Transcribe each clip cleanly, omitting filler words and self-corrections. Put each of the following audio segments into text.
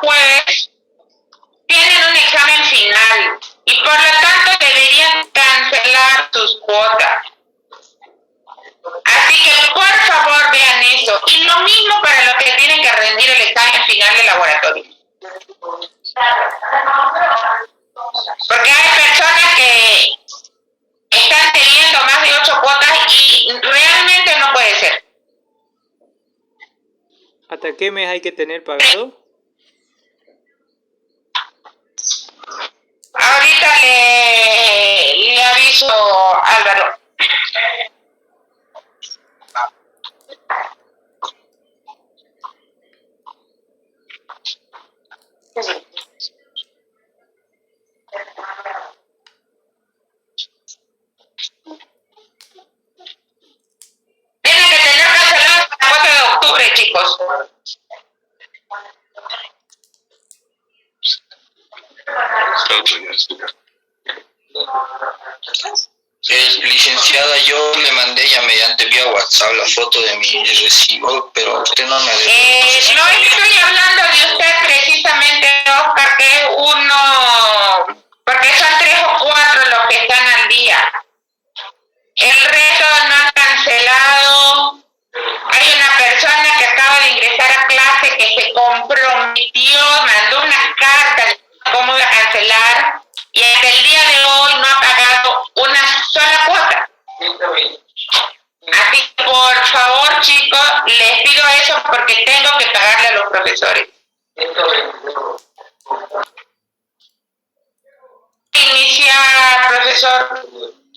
jueves tienen un examen final y por lo tanto deberían cancelar sus cuotas. Así que por favor vean eso. Y lo mismo para los que tienen que rendir el examen final de laboratorio. Porque hay personas que están teniendo más de 8 cuotas y realmente no puede ser. ¿Hasta qué mes hay que tener pagado? Ahorita le aviso a Álvaro. Tienen que tener cancelado hasta el 4 de octubre, chicos. Licenciada, yo le mandé ya mediante vía WhatsApp la foto de mi recibo, pero usted no me ha No estoy hablando de usted precisamente, Oscar, que es uno, porque son 3 o 4 los que están al día. El resto no han cancelado. Hay una persona que acaba de ingresar a clase que se comprometió, mandó una carta de cómo iba a cancelar y hasta el día de hoy no ha pagado una sola cuota. Así que por favor, chicos, les pido eso porque tengo que pagarle a los profesores. Inicia, profesor.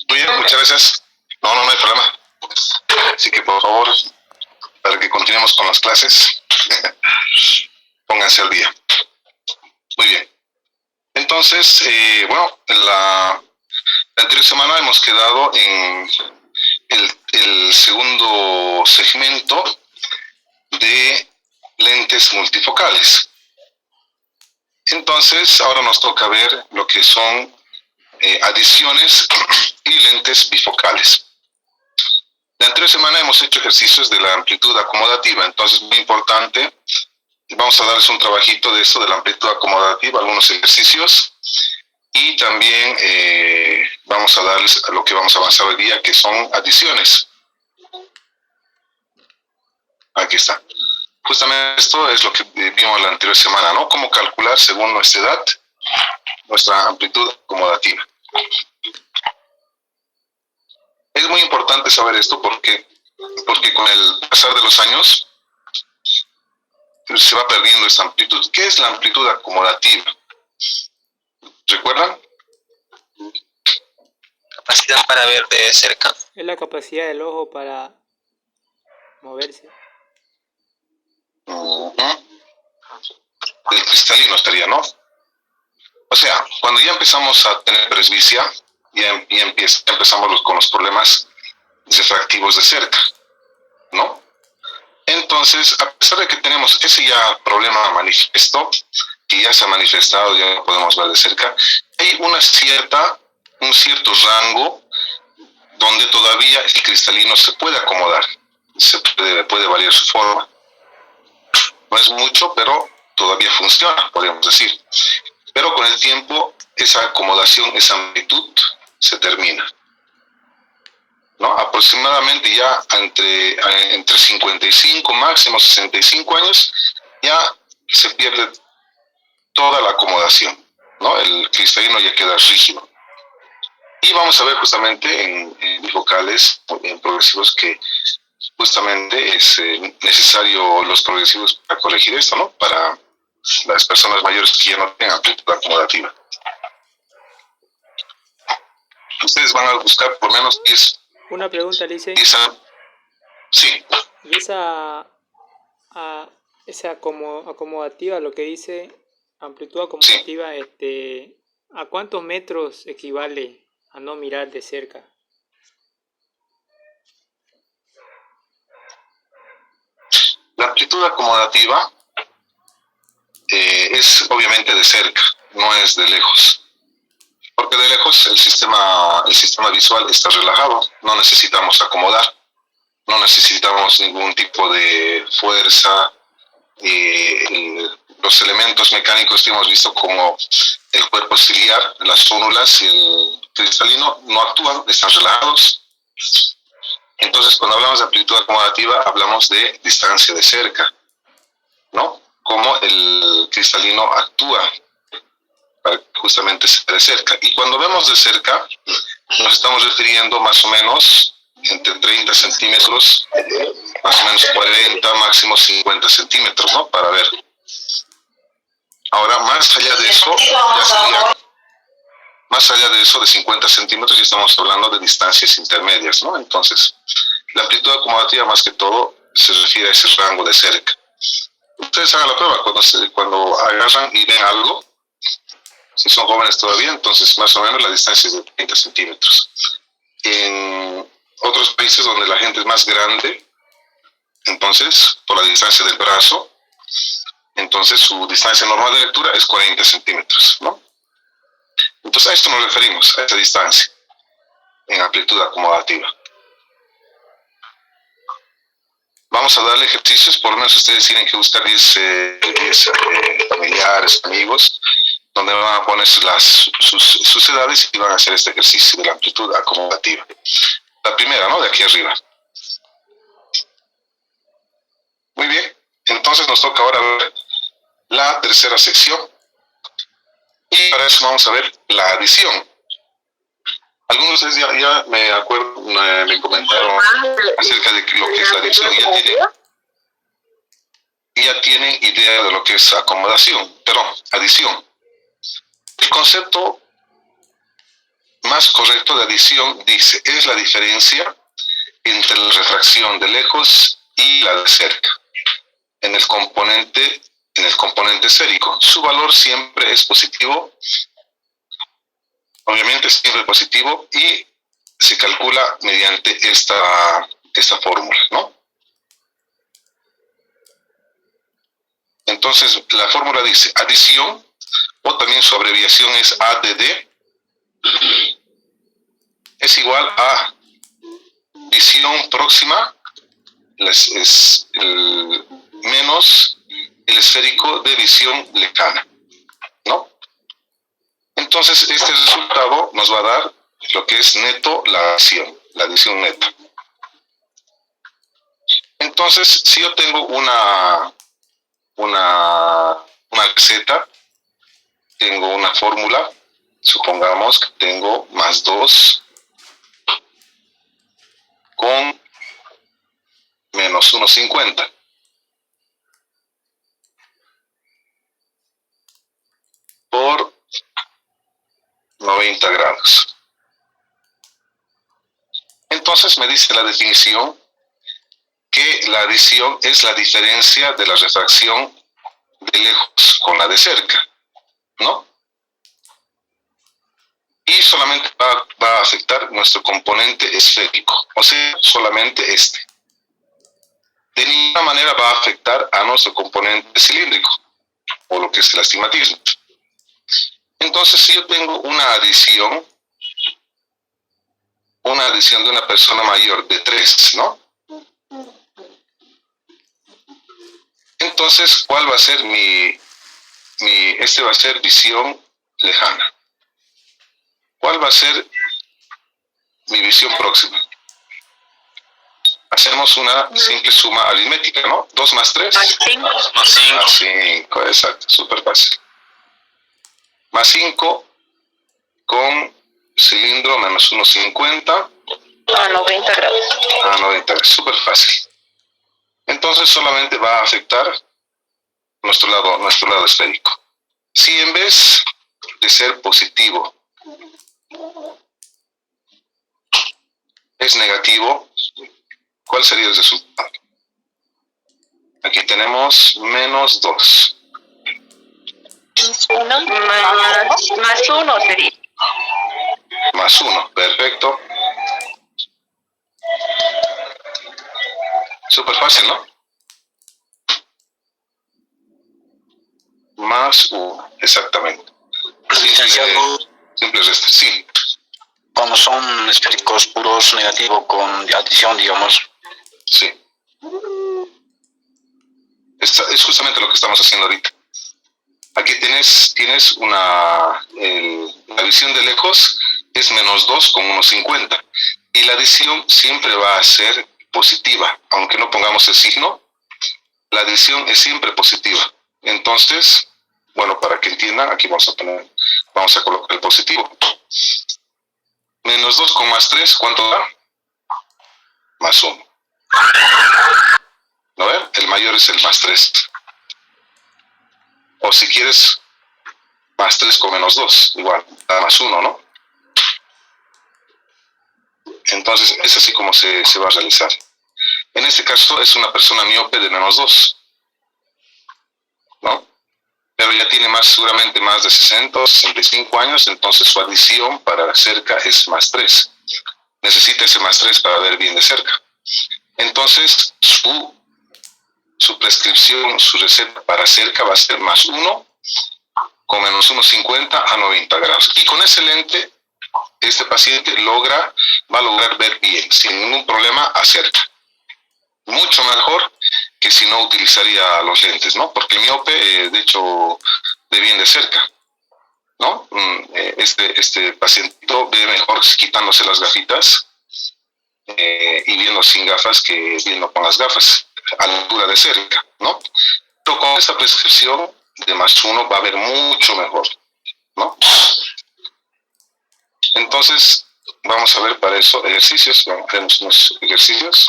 Muy bien, muchas gracias. No hay problema. Así que por favor, para que continuemos con las clases, pónganse al día. Muy bien. Entonces, bueno, la anterior semana hemos quedado en el segundo segmento de lentes multifocales. Entonces, ahora nos toca ver lo que son adiciones y lentes bifocales. La anterior semana hemos hecho ejercicios de la amplitud acomodativa, entonces muy importante, vamos a darles un trabajito de eso, de la amplitud acomodativa, algunos ejercicios, y también vamos a darles a lo que vamos a avanzar hoy día, que son adiciones. Aquí está. Justamente esto es lo que vimos la anterior semana, ¿no? Cómo calcular según nuestra edad, nuestra amplitud acomodativa. Es muy importante saber esto porque con el pasar de los años se va perdiendo esta amplitud. ¿Qué es la amplitud acomodativa? ¿Recuerdan? capacidad para ver de cerca. Es la capacidad del ojo para moverse. Del cristalino estaría, ¿no? O sea, cuando ya empezamos a tener presbicia, ya empezamos con los problemas refractivos de cerca, ¿no? Entonces, a pesar de que tenemos ese ya problema manifiesto, que ya se ha manifestado, ya lo podemos ver de cerca, hay un cierto rango donde todavía el cristalino se puede acomodar, puede variar su forma. No es mucho, pero todavía funciona, podríamos decir. Pero con el tiempo, esa acomodación, esa amplitud, se termina, ¿no? Aproximadamente ya entre 55, máximo 65 años, ya se pierde toda la acomodación, ¿no? El cristalino ya queda rígido. Y vamos a ver justamente en bifocales, en progresivos, que justamente es necesario los progresivos para corregir esto, ¿no? Para las personas mayores que ya no tienen amplitud acomodativa. Ustedes van a buscar por menos 10. Una pregunta, Lice. Sí. Y esa acomodativa, lo que dice amplitud acomodativa, sí. ¿A cuántos metros equivale a no mirar de cerca? La amplitud acomodativa es obviamente de cerca, no es de lejos. Porque de lejos el sistema visual está relajado, no necesitamos acomodar, no necesitamos ningún tipo de fuerza, los elementos mecánicos que hemos visto como el cuerpo ciliar, las fórmulas y el cristalino no actúan, están relajados. Entonces, cuando hablamos de amplitud acomodativa, hablamos de distancia de cerca, ¿no? Cómo el cristalino actúa para que justamente sea de cerca. Y cuando vemos de cerca, nos estamos refiriendo más o menos entre 30 centímetros, más o menos 40, máximo 50 centímetros, ¿no? Para ver. Ahora, más allá de eso, ya sería, más allá de eso, de 50 centímetros, ya estamos hablando de distancias intermedias, ¿no? Entonces, la amplitud acomodativa, más que todo, se refiere a ese rango de cerca. Ustedes hagan la prueba cuando agarran y ven algo, si son jóvenes todavía, entonces más o menos la distancia es de 30 centímetros. En otros países donde la gente es más grande, entonces, por la distancia del brazo, entonces su distancia normal de lectura es 40 centímetros, ¿no? Entonces a esto nos referimos, a esa distancia, en amplitud acomodativa. Vamos a darle ejercicios, por lo menos ustedes tienen que buscar 10 familiares, amigos, donde van a poner sus edades y van a hacer este ejercicio de la amplitud acomodativa. La primera, ¿no? De aquí arriba. Muy bien, entonces nos toca ahora ver la tercera sección. Y para eso vamos a ver la adición. Algunos de ustedes ya me acuerdo, me comentaron acerca de lo que es la adición y ya tienen idea de lo que es adición. El concepto más correcto de adición dice, es la diferencia entre la refracción de lejos y la de cerca en el componente esférico. Su valor siempre es positivo, obviamente siempre positivo, y se calcula mediante esta fórmula, ¿no? Entonces, la fórmula dice adición, o también su abreviación es ADD, es igual a visión próxima menos el esférico de visión lejana, ¿no? Entonces, este resultado nos va a dar lo que es neto la adición neta. Entonces, si yo tengo una receta, tengo una fórmula, supongamos que tengo más 2 con menos 1,50. Por 90 grados. Entonces me dice la definición que la adición es la diferencia de la refracción de lejos con la de cerca, ¿no? Y solamente va a afectar nuestro componente esférico, o sea, solamente este. De ninguna manera va a afectar a nuestro componente cilíndrico, o lo que es el astigmatismo. Entonces, si yo tengo una adición de una persona mayor de 3, ¿no? Entonces, ¿cuál va a ser este va a ser visión lejana? ¿Cuál va a ser mi visión próxima? Hacemos una simple suma aritmética, ¿no? 2 más 3. Más 5. 5, exacto, súper fácil. Más 5 con cilindro menos 1,50 A 90 grados. a 90 grados, súper fácil. Entonces solamente va a afectar nuestro lado esférico. Si en vez de ser positivo es negativo, ¿cuál sería el resultado? Aquí tenemos menos 2. Más 1 sería. Más 1, perfecto. Súper fácil, ¿no? Más 1, exactamente. Simple resta, sí. Cuando son esféricos puros negativo con adición, digamos. Sí. Es justamente lo que estamos haciendo ahorita. Aquí tienes la visión de lejos es -2 con 1,50. Y la adición siempre va a ser positiva. Aunque no pongamos el signo, la adición es siempre positiva. Entonces, bueno, para que entiendan, aquí vamos a colocar el positivo. -2 con +3, ¿cuánto da? +1. ¿No ven? El mayor es el +3. O si quieres, +3 con -2, igual, da +1, ¿no? Entonces, es así como se va a realizar. En este caso, es una persona miope de -2, ¿no? Pero ya tiene seguramente más de 60 o 65 años, entonces su adición para cerca es +3. Necesita ese +3 para ver bien de cerca. Entonces, su prescripción, su receta para cerca va a ser +1 con -1,50 a 90 grados. Y con ese lente, este paciente va a lograr ver bien, sin ningún problema, a cerca. Mucho mejor que si no utilizaría los lentes, ¿no? Porque el miope, de hecho, ve bien de cerca, ¿no? Este pacientito ve mejor quitándose las gafitas y viendo sin gafas que viendo con las gafas, a la altura de cerca, ¿no? Pero con esta prescripción de +1 va a ver mucho mejor, ¿no? Entonces, vamos a ver para eso ejercicios, haremos unos ejercicios.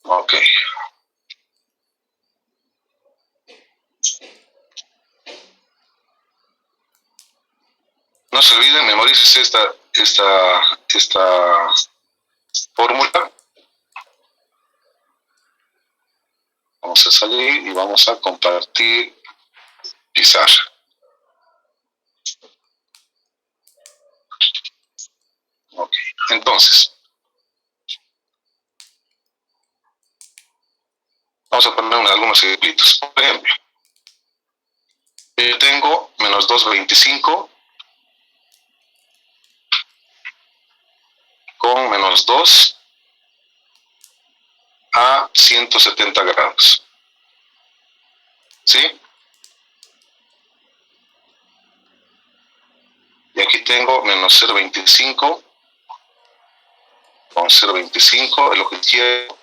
Ok. No se olviden, memoricen esta fórmula. Vamos a salir y vamos a compartir pizarra. Ok, entonces, vamos a poner algunos ejemplitos. Por ejemplo, yo tengo -2,25 con -2 a 170 grados. ¿Sí? Y aquí tengo -0,25 con 0,25, el objetivo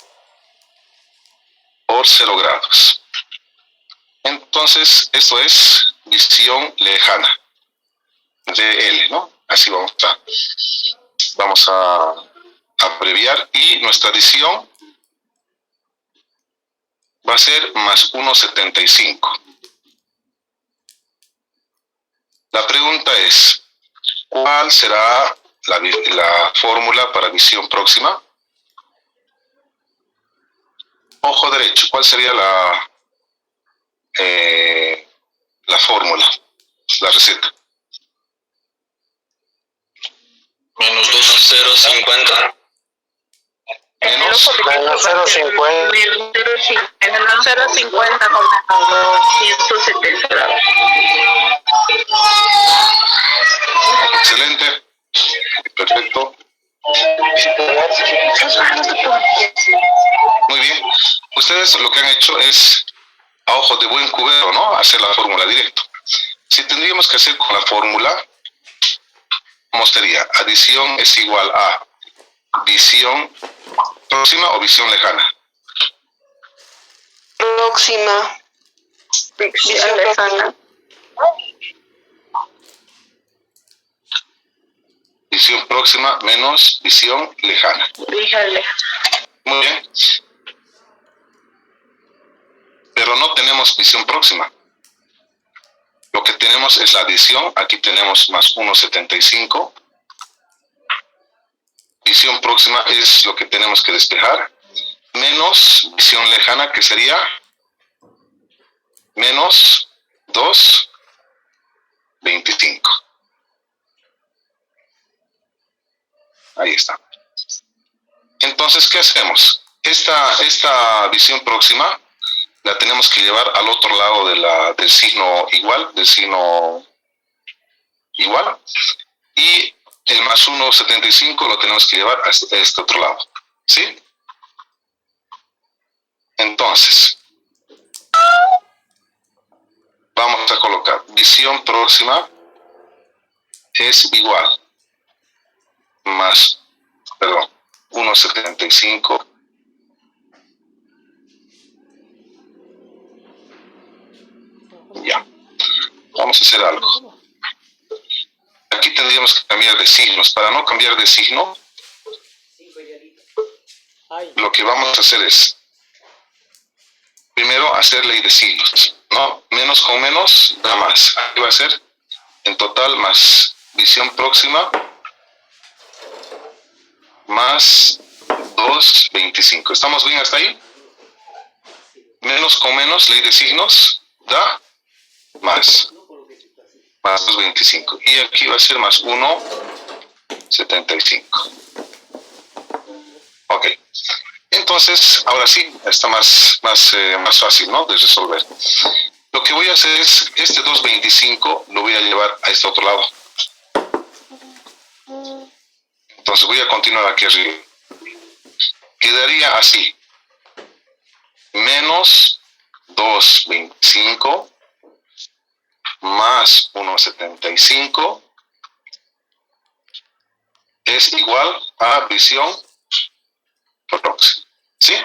por 0 grados. Entonces, esto es visión lejana, DL, ¿no? Así vamos a abreviar, y nuestra adición va a ser +1,75. La pregunta es, ¿cuál será la fórmula para visión próxima? Ojo derecho, ¿cuál sería la fórmula, la receta? -2,050. Menos -0,50 con -270 grados. Excelente. Perfecto. Muy bien. Ustedes lo que han hecho es, a ojos de buen cubero, ¿no?, hacer la fórmula directo. Si tendríamos que hacer con la fórmula, ¿cómo sería? Adición es igual a visión próxima o visión lejana. Próxima. Visión lejana. Visión próxima menos visión lejana. Dígale. Muy bien. Pero no tenemos visión próxima. Lo que tenemos es la adición. Aquí tenemos +1,75. Visión próxima es lo que tenemos que despejar. Menos visión lejana, que sería -2,25. Ahí está. Entonces, ¿qué hacemos? Esta visión próxima la tenemos que llevar al otro lado del signo igual, y el más 1,75 lo tenemos que llevar a este otro lado. ¿Sí? Entonces, vamos a colocar visión próxima es igual más, perdón, 1,75 ya. Vamos a hacer algo. Aquí tendríamos que cambiar de signos. Para no cambiar de signo, lo que vamos a hacer es primero hacer ley de signos, ¿no? Menos con menos da más. Aquí va a ser en total más visión próxima más 2,25. ¿Estamos bien hasta ahí? Menos con menos, ley de signos, da más 2,25. Y aquí va a ser más 1,75. Ok. Entonces, ahora sí, está más fácil, ¿no? De resolver. Lo que voy a hacer es, este 2,25 lo voy a llevar a este otro lado. Entonces voy a continuar aquí arriba. Quedaría así. Menos 2,25 más 1,75 es igual a visión próxima. ¿Sí?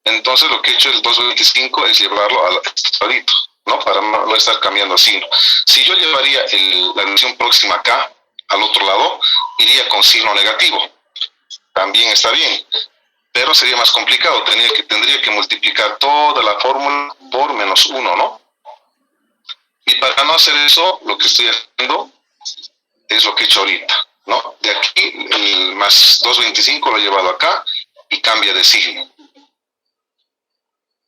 Entonces lo que he hecho el 2,25 es llevarlo al ladito, ¿no? Para no estar cambiando signo. Si yo llevaría la visión próxima acá, al otro lado, iría con signo negativo. También está bien, pero sería más complicado. Tendría que multiplicar toda la fórmula por menos 1, ¿no? Y para no hacer eso, lo que estoy haciendo es lo que he hecho ahorita, ¿no? De aquí, el más 2,25 lo he llevado acá y cambia de signo.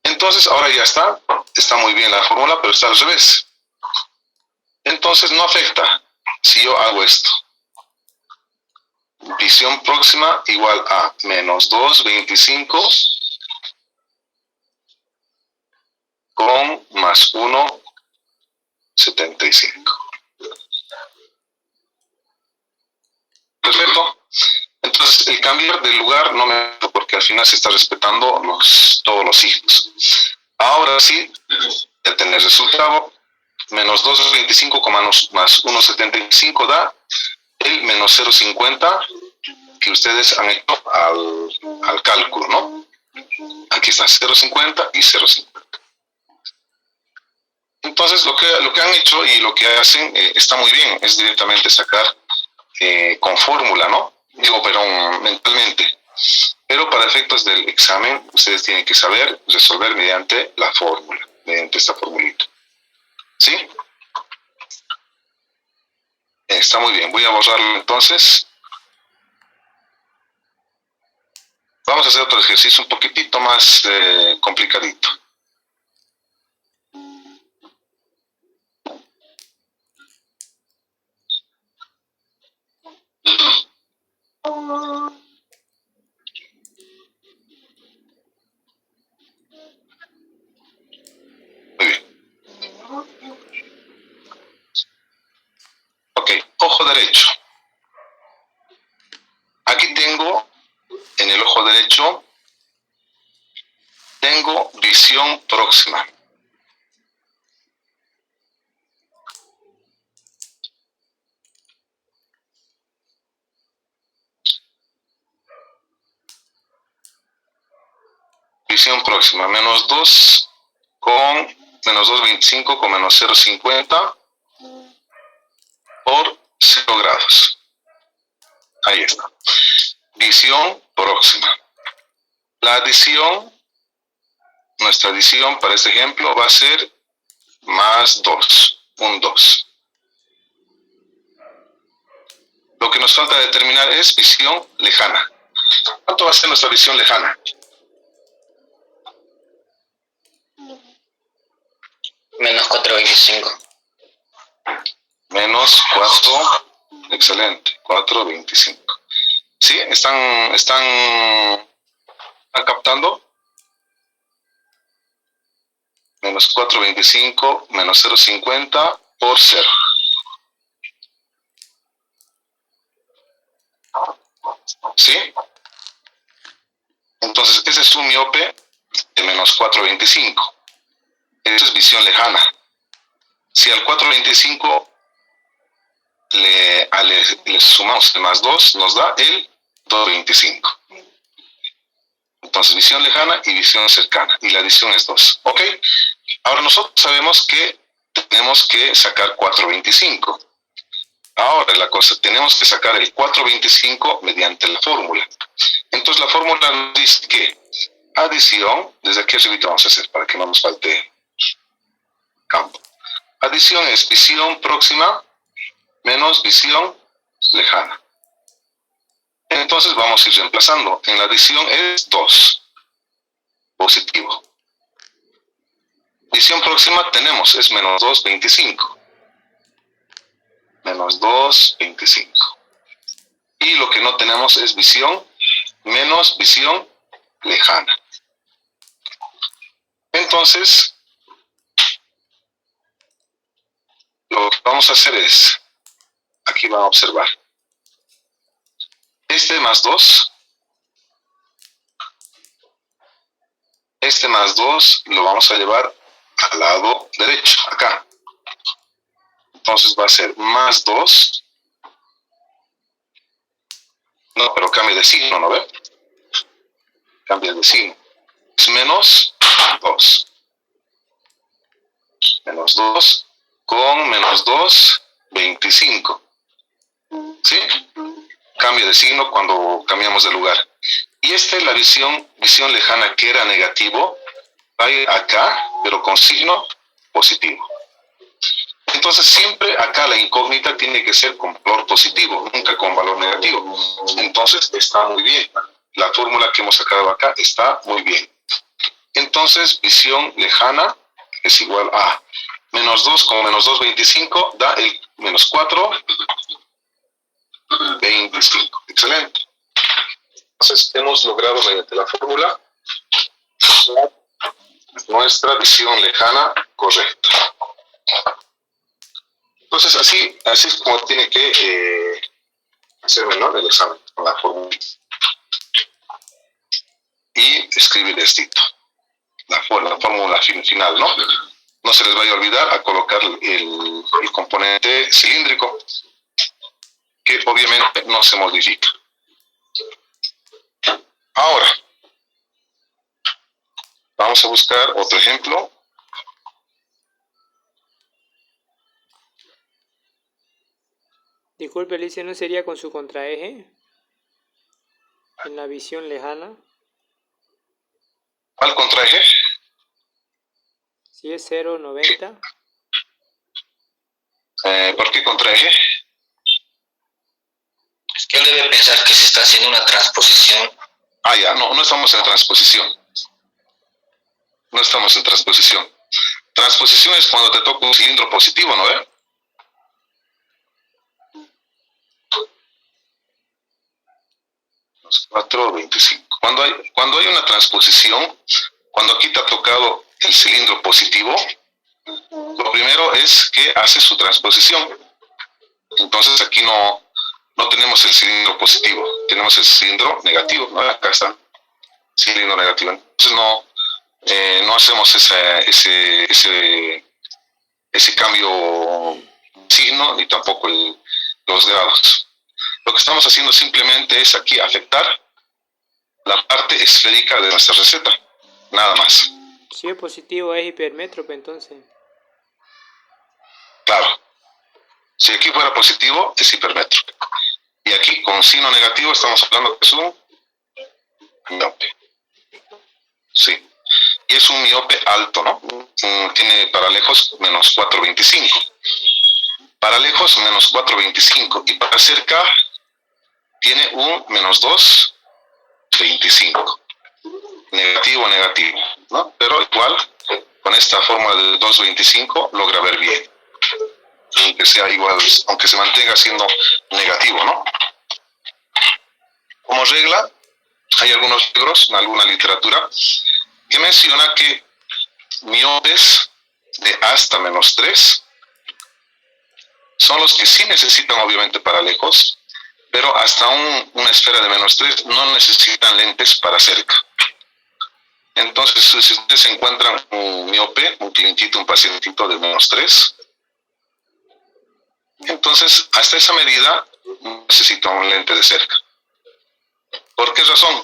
Entonces, ahora ya está muy bien la fórmula, pero está al revés. Entonces, no afecta si yo hago esto. Visión próxima igual a menos 2,25 con más 1,75. Perfecto. Entonces, el cambiar de lugar no me... porque al final se está respetando todos los signos. Ahora sí, ya tener resultado. Menos 2,25 con más 1,75 da el menos 0,50 que ustedes han hecho al cálculo, ¿no? Aquí está 0,50 y 0,50. Entonces, lo que han hecho y lo que hacen está muy bien, es directamente sacar con fórmula, ¿no? Digo, pero mentalmente. Pero para efectos del examen, ustedes tienen que saber resolver mediante la fórmula, mediante esta formulita. ¿Sí? Está muy bien, voy a borrarlo entonces. Vamos a hacer otro ejercicio un poquitito más complicadito. Muy bien. Ok, ojo derecho. Aquí tengo, en el ojo derecho, tengo visión próxima. Visión próxima, menos 2 con menos 2,25 con menos 0,50 por 0 grados. Ahí está. Visión próxima. La adición, nuestra adición para este ejemplo va a ser más 2, un 2. Lo que nos falta determinar es visión lejana. ¿Cuánto va a ser nuestra visión lejana? Menos 4,25. Menos 4, excelente, 4,25. ¿Sí? ¿Están captando? Menos 4,25 menos 0,50 por 0. ¿Sí? Entonces, ese es un miope de menos 4.25. Esa es visión lejana. Si al 4.25 le sumamos el más 2, nos da el 2.25. Entonces, visión lejana y visión cercana. Y la adición es 2. ¿Ok? Ahora nosotros sabemos que tenemos que sacar 4.25. Ahora la cosa, tenemos que sacar el 4.25 mediante la fórmula. Entonces la fórmula nos dice que adición, desde aquí arriba vamos a hacer para que no nos falte campo. Adición es visión próxima menos visión lejana. Entonces vamos a ir reemplazando. En la adición es 2, positivo. Visión próxima tenemos, es menos 2.25. Menos 2.25. Y lo que no tenemos es visión menos visión lejana. Entonces, lo que vamos a hacer es, aquí van a observar, este más 2 lo vamos a llevar al lado derecho, acá. Entonces va a ser más 2. No, pero cambia de signo, ¿no ve? Cambia de signo. Es menos 2. Menos 2 con menos 2.25. ¿Sí? Cambia de signo cuando cambiamos de lugar. Y esta es la visión lejana que era negativo. Va a ir acá, pero con signo positivo. Entonces siempre acá la incógnita tiene que ser con valor positivo, nunca con valor negativo. Entonces está muy bien. La fórmula que hemos sacado acá está muy bien. Entonces visión lejana es igual a menos 2 con menos 2.25 da el menos 4.25. Excelente. Entonces hemos logrado mediante la fórmula nuestra visión lejana correcta. Entonces así es como tiene que hacerme, ¿no?, el examen con la fórmula. Y escribir esto, la fórmula final, ¿no? No se les vaya a olvidar a colocar el componente cilíndrico, que obviamente no se modifica. Ahora, vamos a buscar otro ejemplo. Disculpe, Alicia, ¿no sería con su contraeje? En la visión lejana. ¿Cuál contraeje? Si es 0,90. ¿Por qué contraeje? Es que él debe pensar que se está haciendo una transposición. Ah, ya, no estamos en transposición. No estamos en transposición. Transposición es cuando te toca un cilindro positivo, ¿no ve? 4.25. Cuando hay una transposición, cuando aquí te ha tocado el cilindro positivo, lo primero es que hace su transposición. Entonces aquí no tenemos el cilindro positivo, tenemos el cilindro negativo, ¿no? Acá está, cilindro negativo. Entonces no hacemos ese cambio signo, ni tampoco los grados. Lo que estamos haciendo simplemente es aquí afectar la parte esférica de nuestra receta, nada más. Si es positivo es hipermétrope, entonces. Claro. Si aquí fuera positivo es hipermétrope. Y aquí con signo negativo estamos hablando que es un miope. Sí. Y es un miope alto, ¿no? Tiene para lejos menos 4.25. Para lejos menos 4.25. Y para cerca tiene un menos 2.25. Negativo, ¿no? Pero igual, con esta fórmula de 2.25 logra ver bien. Aunque sea igual, aunque se mantenga siendo negativo, ¿no? Como regla, hay algunos libros, en alguna literatura, que menciona que miopes de hasta menos 3 son los que sí necesitan obviamente para lejos, pero hasta una esfera de -3 no necesitan lentes para cerca. Entonces, si ustedes encuentran un miope, un clientito, un pacientito de -3, entonces hasta esa medida necesita un lente de cerca. ¿Por qué razón?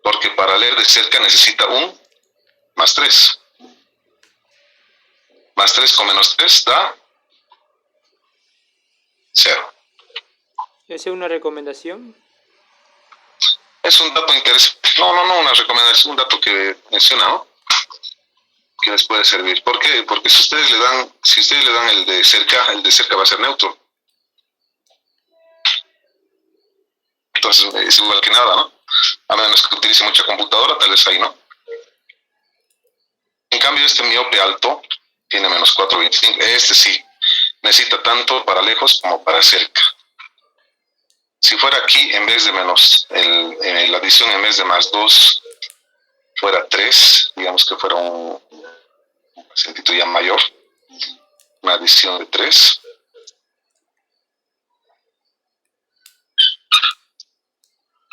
Porque para leer de cerca necesita un +3. +3 con -3 da 0. ¿Esa es una recomendación? Es un dato interesante. No, una recomendación, un dato que menciona, ¿no? Que les puede servir. ¿Por qué? Porque si ustedes le dan el de cerca va a ser neutro. Entonces es igual que nada, ¿no? A menos que utilice mucha computadora, tal vez ahí no. En cambio, este miope alto tiene -4.25. Este sí, necesita tanto para lejos como para cerca. Si fuera aquí, en vez de la adición en vez de +2, fuera 3, digamos que fuera un pacientito ya mayor, una adición de 3.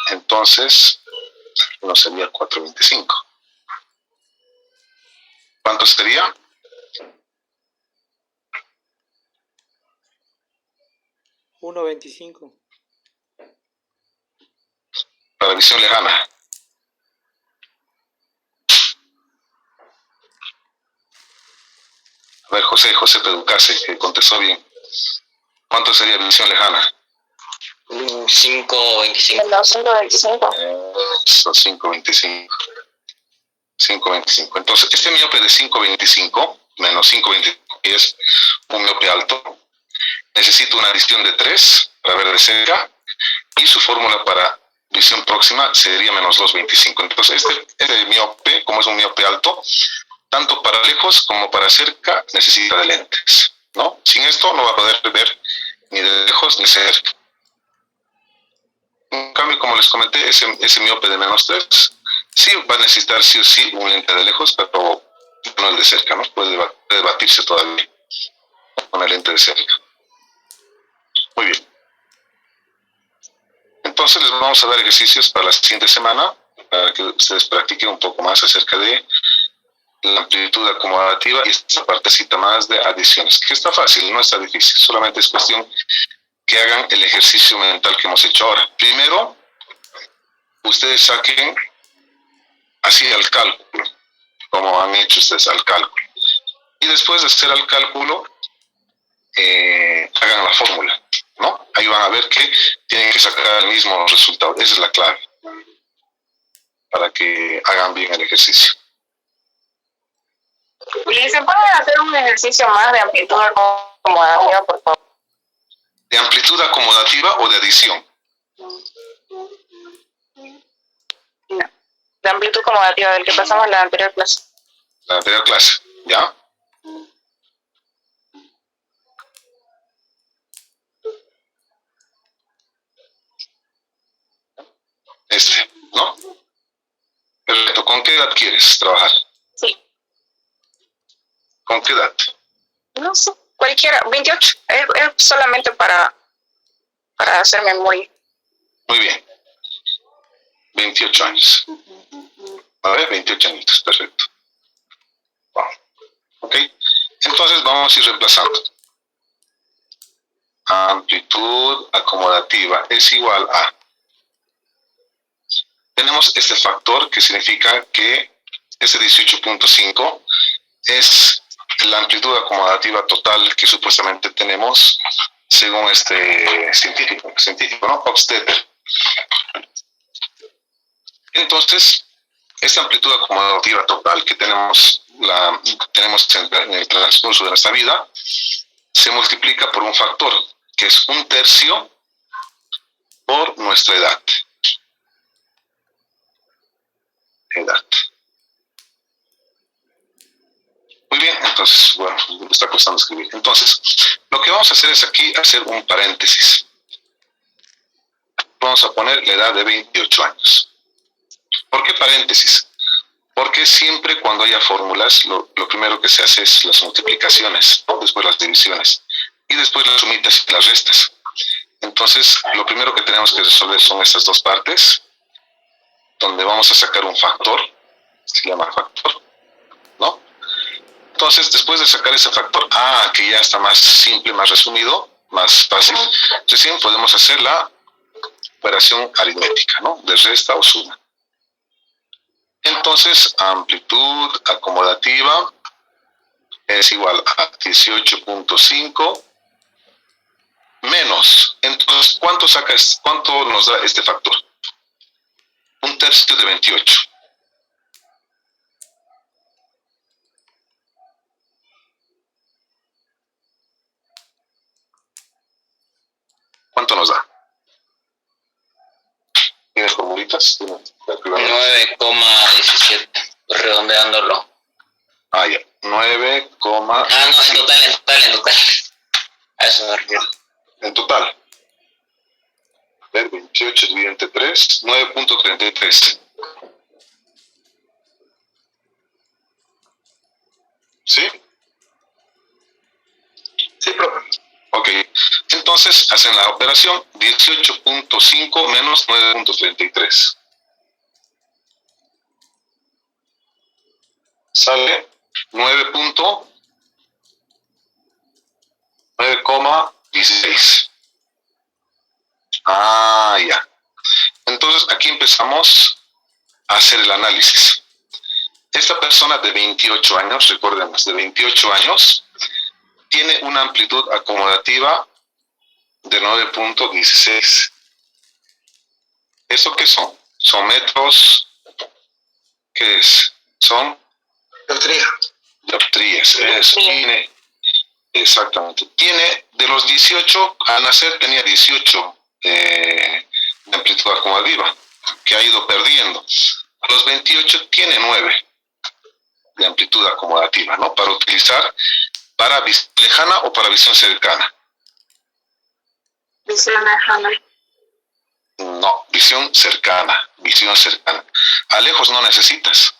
Entonces, no sería 4.25. ¿Cuánto sería? $1.25. Para visión lejana. A ver, José Peducase, que contestó bien. ¿Cuánto sería visión lejana? 5.25. No, 125. 5.25. 5.25. Entonces, este miope de 5.25 menos 5.25 es un miope alto. Necesita una adición de 3 para ver de cerca y su fórmula para visión próxima sería -2.25. Entonces, este miope, como es un miope alto, tanto para lejos como para cerca necesita de lentes, ¿no? Sin esto no va a poder ver ni de lejos ni cerca. En cambio, como les comenté, ese miope de -3 sí va a necesitar sí o sí un lente de lejos, pero no el de cerca, ¿no? Puede batirse todavía con el lente de cerca. Muy bien. Entonces les vamos a dar ejercicios para la siguiente semana, para que ustedes practiquen un poco más acerca de la amplitud acomodativa y esta partecita más de adiciones, que está fácil, no está difícil, solamente es cuestión que hagan el ejercicio mental que hemos hecho ahora. Primero, ustedes saquen así el cálculo, como han hecho ustedes al cálculo. Y después de hacer el cálculo, hagan la fórmula, ¿no? Ahí van a ver que tienen que sacar el mismo resultado. Esa es la clave, para que hagan bien el ejercicio. ¿Y se puede hacer un ejercicio más de amplitud acomodativa, por favor? ¿De amplitud acomodativa o de adición? No, de amplitud acomodativa, del que pasamos en la anterior clase. La anterior clase, ¿ya? ¿No? Perfecto. ¿Con qué edad quieres trabajar? Sí. ¿Con qué edad? No sé, cualquiera, 28. Es solamente para hacer memoria. Muy bien. 28 años. A ver, 28 añitos, perfecto. Wow. Ok. Entonces vamos a ir reemplazando. Amplitud acomodativa es igual a... Tenemos este factor que significa que ese 18.5 es la amplitud acomodativa total que supuestamente tenemos según este científico, ¿no? Hofstadter. Entonces, esta amplitud acomodativa total que tenemos en el transcurso de nuestra vida se multiplica por un factor que es 1/3 por nuestra edad. Muy bien, entonces, bueno, me está costando escribir. Entonces, lo que vamos a hacer es aquí hacer un paréntesis. Vamos a poner la edad de 28 años. ¿Por qué paréntesis? Porque siempre cuando haya fórmulas, lo primero que se hace es las multiplicaciones, ¿no? Después las divisiones, y después las sumitas y las restas. Entonces, lo primero que tenemos que resolver son estas dos partes, donde vamos a sacar un factor, se llama factor, ¿no? Entonces, después de sacar ese factor, que ya está más simple, más resumido, más fácil, recién podemos hacer la operación aritmética, ¿no? De resta o suma. Entonces, amplitud acomodativa es igual a 18.5 menos. Entonces, ¿cuánto nos da este factor? 1/3 de 28. ¿Cuánto nos da? ¿Tienes formulitas? 9,17, redondeándolo. Ya. 9, No, en total. A eso me refiero. en total. A ver, 28 dividido entre 3, 9.33. ¿Sí? Sí, profe. Ok. Entonces, hacen la operación 18.5 menos 9.33. Sale 9.16. Ya. Entonces, aquí empezamos a hacer el análisis. Esta persona de 28 años, recordemos, de 28 años, tiene una amplitud acomodativa de 9.16. ¿Eso qué son? Son metros. ¿Qué es? Son dioptrías. Eso tiene. Exactamente. Tiene, de los 18, al nacer tenía 18 de amplitud acomodativa, que ha ido perdiendo. A los 28 tiene 9 de amplitud acomodativa, ¿no? Para utilizar para visión lejana o para visión cercana. Visión lejana. No, visión cercana. A lejos no necesitas.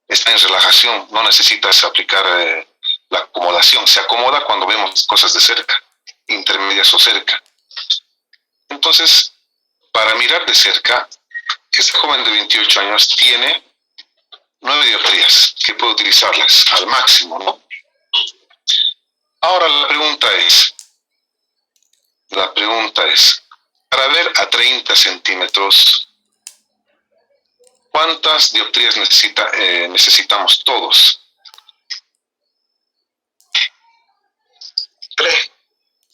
Está en relajación, no necesitas aplicar la acomodación. Se acomoda cuando vemos cosas de cerca, intermedias o cerca. Entonces, para mirar de cerca, este joven de 28 años tiene 9 dioptrías que puede utilizarlas al máximo, ¿no? Ahora la pregunta es, para ver a 30 centímetros, ¿cuántas dioptrías necesitamos todos? 3.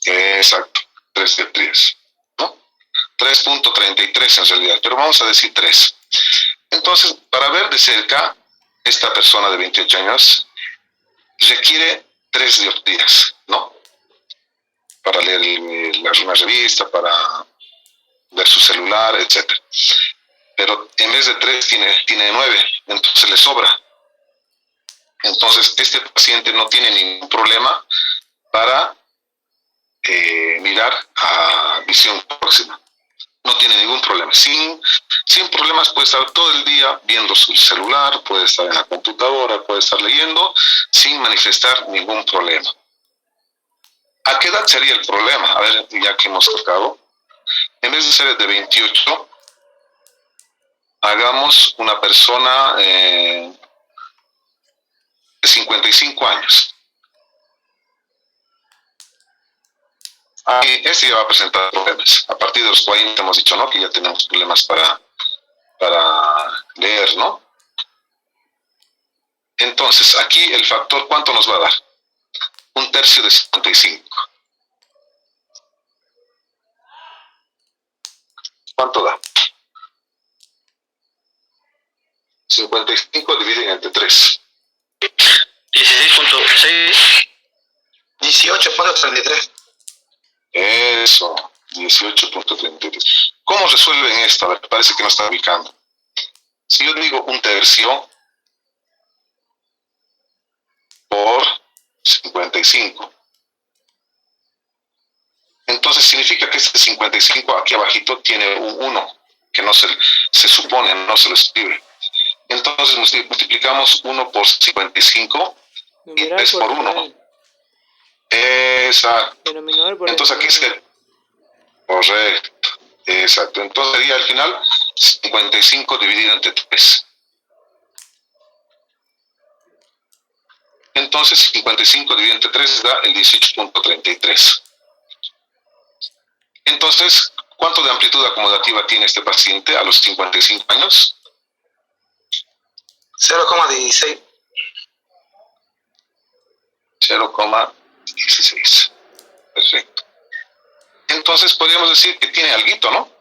Exacto, 3 dioptrías, ¿no? 3.33 en realidad, pero vamos a decir 3. Entonces, para ver de cerca, esta persona de 28 años requiere 3 dioptrías, ¿no? Para leer una revista, para ver su celular, etc. Pero en vez de 3 tiene 9, entonces le sobra. Entonces, este paciente no tiene ningún problema para mirar a visión próxima. No tiene ningún problema. Sin problemas puede estar todo el día viendo su celular, puede estar en la computadora, puede estar leyendo, sin manifestar ningún problema. ¿A qué edad sería el problema? A ver, ya que hemos tocado. En vez de ser de 28, hagamos una persona de 55 años. Este ya va a presentar problemas. A partir de los 40 hemos dicho, ¿no? Que ya tenemos problemas para leer, ¿no? Entonces, aquí el factor, ¿cuánto nos va a dar? 1/3 de 55. ¿Cuánto da? 55 dividen entre 3. 16.6. 18.33. Eso, 18.33. ¿Cómo resuelven esto? A ver, parece que no está ubicando. Si yo digo 1/3 por 55, entonces significa que este 55 aquí abajito tiene un 1, que no se supone, no se lo escribe. Entonces multiplicamos 1 por 55 y 3 por 1. Exacto. Entonces aquí Correcto. Exacto. Entonces sería al final 55 dividido entre 3. Entonces 55 dividido entre 3 da el 18.33. Entonces, ¿cuánto de amplitud acomodativa tiene este paciente a los 55 años? 0,16. 0,16. Perfecto. Entonces podríamos decir que tiene alguito, ¿no?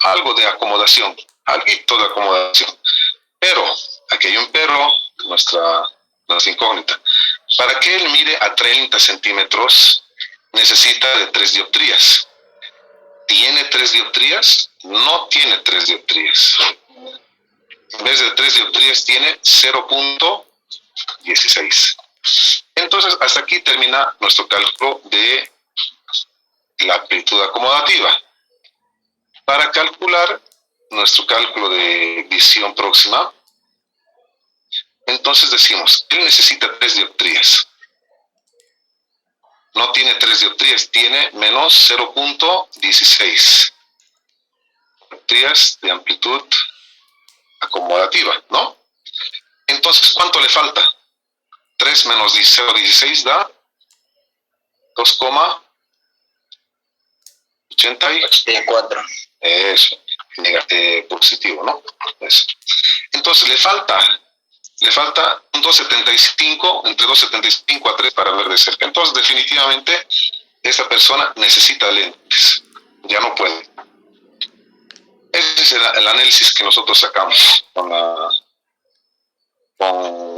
Algo de acomodación, alguito de acomodación. Pero, aquí hay un pero, nuestra incógnita. Para que él mire a 30 centímetros, necesita de 3 dioptrías. ¿Tiene 3 dioptrías? No tiene 3 dioptrías. En vez de 3 dioptrías tiene 0.16. Entonces, hasta aquí termina nuestro cálculo de la amplitud acomodativa. Para calcular nuestro cálculo de visión próxima, entonces decimos, él necesita 3 dioptrías. No tiene 3 dioptrías, tiene menos 0.16 dioptrías de amplitud acomodativa, ¿no? Entonces, ¿cuánto le falta? 3 menos 0.16 da 2,84. Eso, positivo, ¿no? Eso. Entonces le falta un 2,75, entre 2,75 a 3 para ver de cerca. Entonces definitivamente esta persona necesita lentes, ya no puede. Ese es el análisis que nosotros sacamos con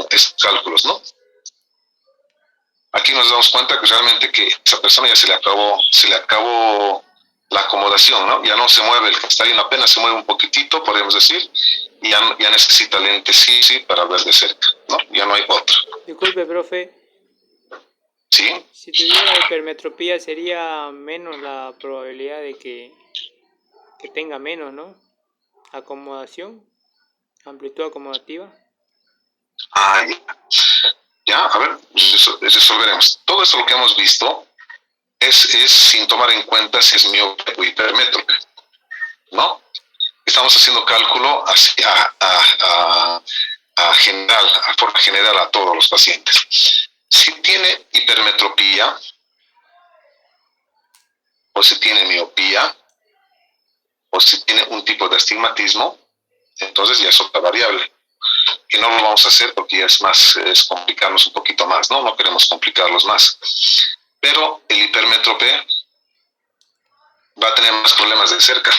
estos cálculos, ¿no? Aquí nos damos cuenta que realmente que esa persona ya se le acabó la acomodación, ¿no? Ya no se mueve, el que está ahí apenas se mueve un poquitito, podemos decir, y ya necesita lentes sí para ver de cerca, ¿no? Ya no hay otro. Disculpe, profe. ¿Sí? Si tuviera hipermetropía sería menos la probabilidad de que tenga menos, ¿no? Acomodación, amplitud acomodativa. Ah, ya, a ver, resolveremos. Todo esto lo que hemos visto es sin tomar en cuenta si es miope o hipermétrope, ¿no? Estamos haciendo cálculo a forma general a todos los pacientes. Si tiene hipermetropía o si tiene miopía o si tiene un tipo de astigmatismo, entonces ya es otra variable. Que no lo vamos a hacer porque ya es complicarnos un poquito más, ¿no? No queremos complicarlos más. Pero el hipermétrope va a tener más problemas de cerca.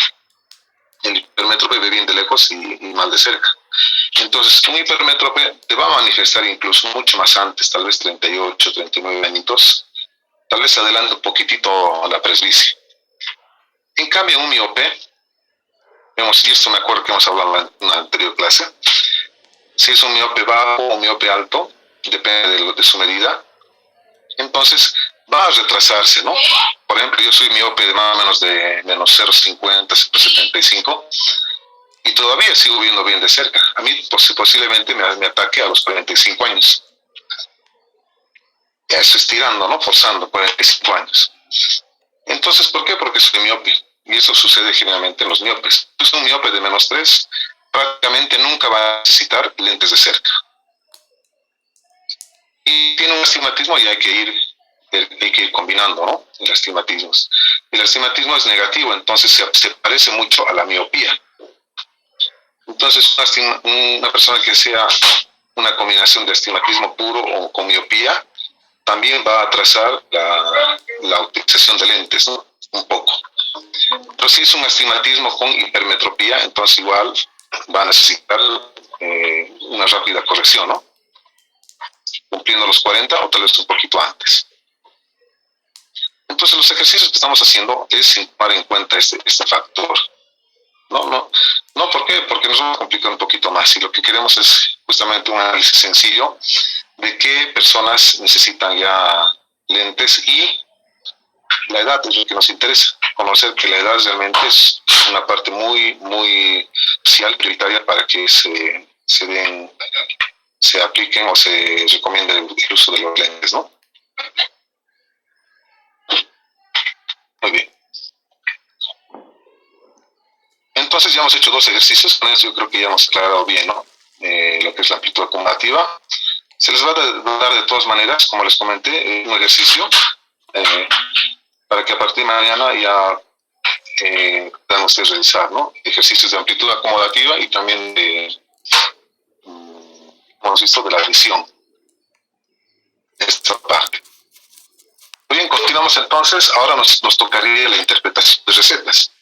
El hipermétrope ve bien de lejos y mal de cerca. Entonces, un hipermétrope te va a manifestar incluso mucho más antes, tal vez 38, 39 añitos, tal vez adelante un poquitito a la presbicia. En cambio, un miope, y esto me acuerdo que hemos hablado en una anterior clase, si es un miope bajo o un miope alto, depende de su medida, entonces va a retrasarse, ¿no? Por ejemplo, yo soy miope de más o menos de menos 0,50, 0,75 y todavía sigo viendo bien de cerca. A mí posiblemente me ataque a los 45 años. Ya estoy estirando, ¿no? Forzando 45 años. Entonces, ¿por qué? Porque soy miope. Y eso sucede generalmente en los miopes. Pues un miope de menos 3 prácticamente nunca va a necesitar lentes de cerca. Y tiene un astigmatismo y hay que ir combinando, ¿no? El astigmatismo es negativo, entonces se parece mucho a la miopía. Entonces una persona que sea una combinación de astigmatismo puro o con miopía también va a atrasar la utilización de lentes, ¿no? Un poco. Pero si es un astigmatismo con hipermetropía, entonces igual va a necesitar una rápida corrección, ¿no? Cumpliendo los 40 o tal vez un poquito antes. Entonces los ejercicios que estamos haciendo es sin tomar en cuenta este factor. No, ¿por qué? Porque nos va a complicar un poquito más y lo que queremos es justamente un análisis sencillo de qué personas necesitan ya lentes y la edad es lo que nos interesa. Conocer que la edad realmente es una parte muy, muy crucial, prioritaria para que se apliquen o se recomiende el uso de los lentes, ¿no? Muy bien. Entonces ya hemos hecho 2 ejercicios, con eso yo creo que ya hemos aclarado bien, ¿no? Lo que es la amplitud acumulativa. Se les va a dar de todas maneras, como les comenté, un ejercicio para que a partir de mañana ya puedan ustedes realizar, ¿no? Ejercicios de amplitud acumulativa y también de, como hemos visto, de la adición. Esta parte. Muy bien, continuamos entonces. Ahora nos tocaría la interpretación de recetas.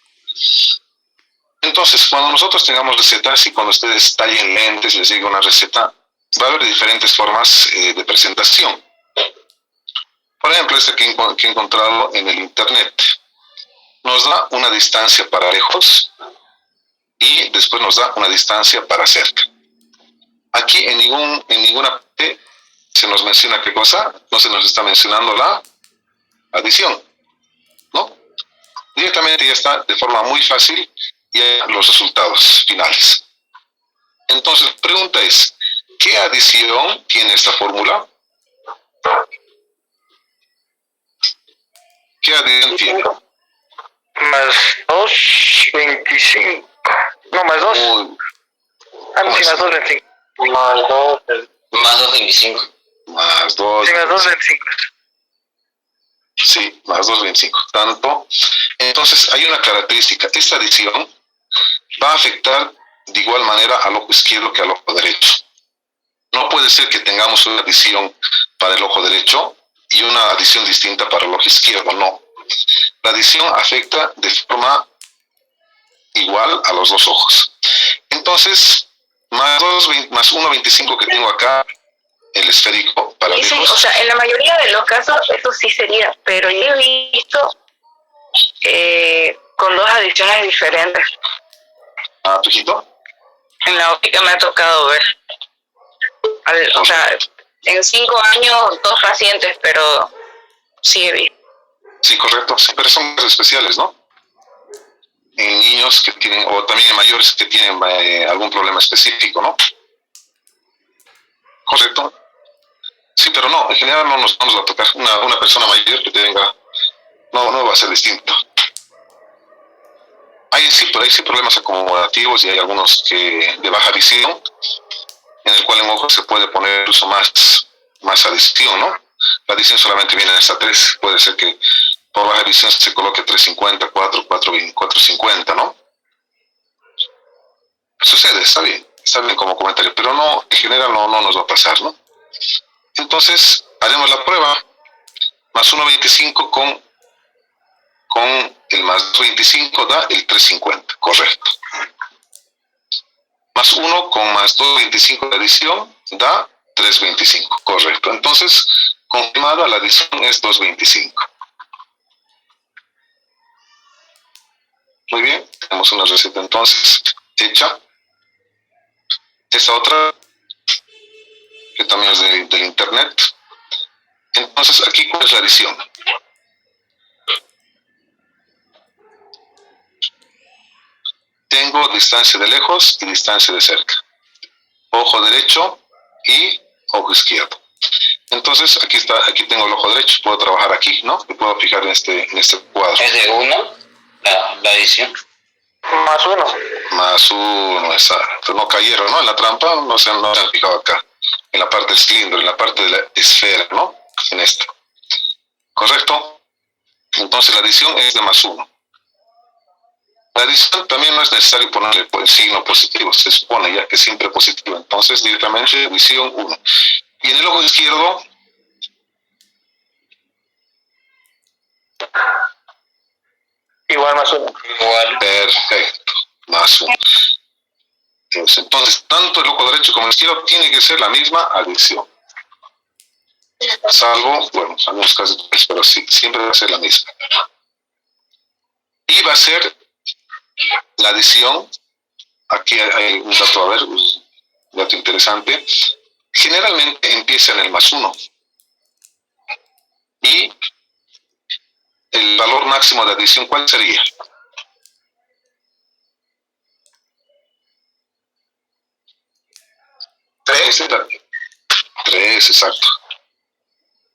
Entonces, cuando nosotros tengamos recetas y cuando ustedes tallen lentes, les llegue una receta, va a haber diferentes formas de presentación. Por ejemplo, este que he encontrado en el internet. Nos da una distancia para lejos y después nos da una distancia para cerca. Aquí en ninguna parte se nos menciona qué cosa, no se nos está mencionando la adición, ¿no? Directamente ya está de forma muy fácil ya los resultados finales. Entonces, la pregunta es, ¿qué adición tiene esta fórmula? ¿Qué adición tiene? Más 2, 25. No, más 2. No, sí, más 2, 25. Más 2. Más 2.25. Más 2. Sí, más 2, 25. Sí, más 2.25. Tanto. Entonces, hay una característica. Esta adición va a afectar de igual manera al ojo izquierdo que al ojo derecho. No puede ser que tengamos una adición para el ojo derecho y una adición distinta para el ojo izquierdo, no. La adición afecta de forma igual a los dos ojos. Entonces, más 1.25 que tengo acá, el esférico para Sí, lejos. o sea, en la mayoría de los casos eso sí sería, pero yo he visto con 2 adiciones diferentes. ¿Ah, tu hijito? En la óptica me ha tocado ver. O sea, en 5 años 2 pacientes, pero sí he visto. Sí, correcto. Sí, pero son casos especiales, ¿no? En niños que tienen, o también en mayores que tienen algún problema específico, ¿no? Correcto. Sí, pero no, en general no nos vamos a tocar una persona mayor que tenga, no va a ser distinto. Hay sí problemas acomodativos y hay algunos que de baja visión, en el cual en ojo se puede poner incluso más adición, ¿no? La adición solamente viene hasta 3, puede ser que por baja visión se coloque 3.50, 4.50, ¿no? Sucede, está bien como comentario, pero no, en general no nos va a pasar, ¿no? Entonces, haremos la prueba, más 1.25 con el más 25 da el 3.50, correcto. Más 1 con más 2.25 de adición da 3.25, correcto. Entonces, confirmada la adición es 2.25. Muy bien, tenemos una receta entonces hecha. Esta otra, que también es del internet. Entonces, aquí, ¿cuál es la adición? Tengo distancia de lejos y distancia de cerca. Ojo derecho y ojo izquierdo. Entonces, aquí tengo el ojo derecho, puedo trabajar aquí, ¿no? Me puedo fijar en este cuadro. ¿Es de 1 la adición? Más 1. Más 1, exacto. No cayeron, ¿no? En la trampa, no se han fijado acá. En la parte del cilindro, en la parte de la esfera, ¿no? En esto. ¿Correcto? Entonces, la adición es de más 1. La adición también no es necesario ponerle el signo positivo, se supone ya que siempre positivo. Entonces, directamente, adición 1. Y en el ojo izquierdo, Igual más 1. Igual. perfecto, más 1. Entonces, tanto el ojo derecho como el izquierdo tiene que ser la misma adición. Salvo, bueno, algunos casos, pero sí, siempre va a ser la misma. Y va a ser la adición, aquí hay un dato, a ver, un dato interesante. Generalmente empieza en el más 1. Y el valor máximo de adición, ¿cuál sería? 3, 3, exacto.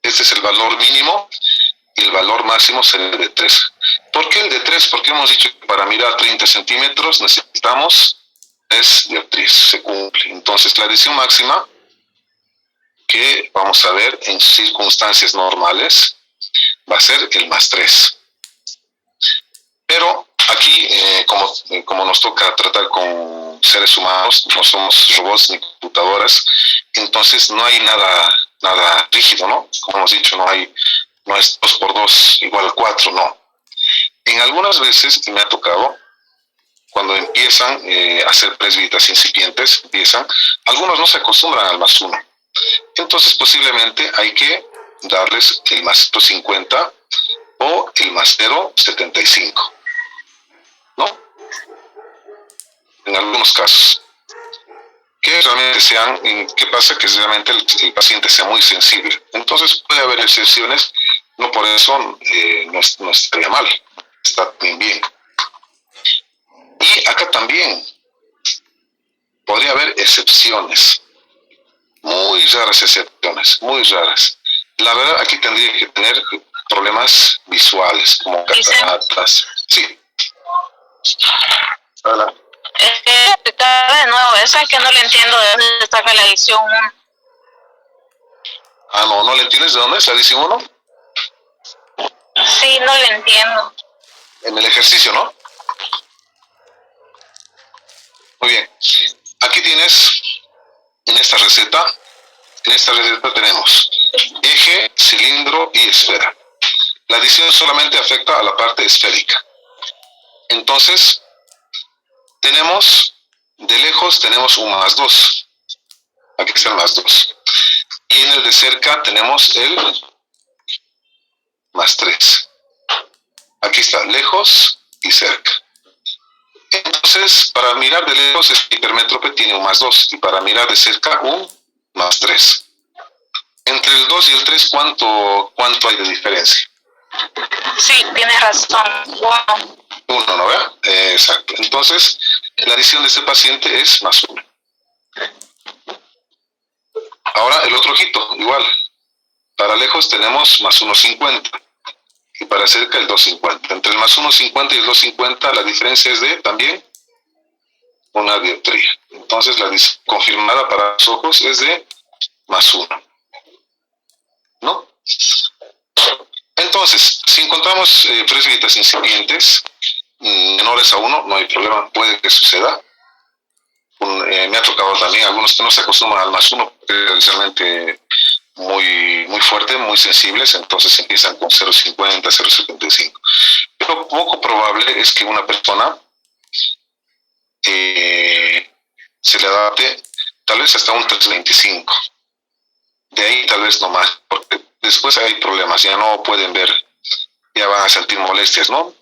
Este es el valor mínimo y el valor máximo será el de 3. ¿Por qué el de 3? Porque hemos dicho que para mirar 30 centímetros necesitamos 3 dioptrías, se cumple. Entonces la adición máxima que vamos a ver en circunstancias normales va a ser el más 3. Pero aquí, como nos toca tratar con seres humanos, no somos robots ni computadoras, entonces no hay nada rígido, ¿no? Como hemos dicho, no es 2 por 2 igual a 4, no. En algunas veces me ha tocado, cuando empiezan a hacer presbitas incipientes, algunos no se acostumbran al más 1. Entonces posiblemente hay que darles el más 50 o el más 0,75, ¿no? En algunos casos. Que realmente ¿qué pasa? Que realmente el paciente sea muy sensible. Entonces puede haber excepciones, no por eso no estaría mal, está bien. Y acá también podría haber excepciones, muy raras excepciones, muy raras. La verdad, aquí tendría que tener problemas visuales, como cataratas. Sí. Hola. De nuevo, eso es que no le entiendo de dónde saca la edición 1. Ah, no le entiendes de dónde es la edición 1. Sí, no le entiendo. En el ejercicio, ¿no? Muy bien. Aquí tienes, en esta receta tenemos eje, cilindro y esfera. La adición solamente afecta a la parte esférica. Entonces, de lejos tenemos un más 2. Aquí está el más 2. Y en el de cerca tenemos el más 3. Aquí está lejos y cerca. Entonces, para mirar de lejos, el hipermétrope tiene un más 2. Y para mirar de cerca, un más 3. Entre el 2 y el 3, ¿cuánto hay de diferencia? Sí, tienes razón. Wow. 1, ¿no ve? Exacto. Entonces, la adición de este paciente es más 1. Ahora, el otro ojito, igual. Para lejos tenemos más 1,50. Y para cerca el 2,50. Entre el más 1,50 y el 2,50 la diferencia es de también una dioptría. Entonces la confirmada para los ojos es de más 1. ¿No? Entonces, si encontramos presbitas incipientes menores a 1, no hay problema, puede que suceda. Me ha tocado también algunos que no se acostumbran al más 1, porque es realmente muy fuerte, muy sensibles, entonces empiezan con 0,50, 0,75. Pero poco probable es que una persona se le adapte tal vez hasta un 3,25. De ahí tal vez no más, porque después hay problemas, ya no pueden ver, ya van a sentir molestias, ¿no?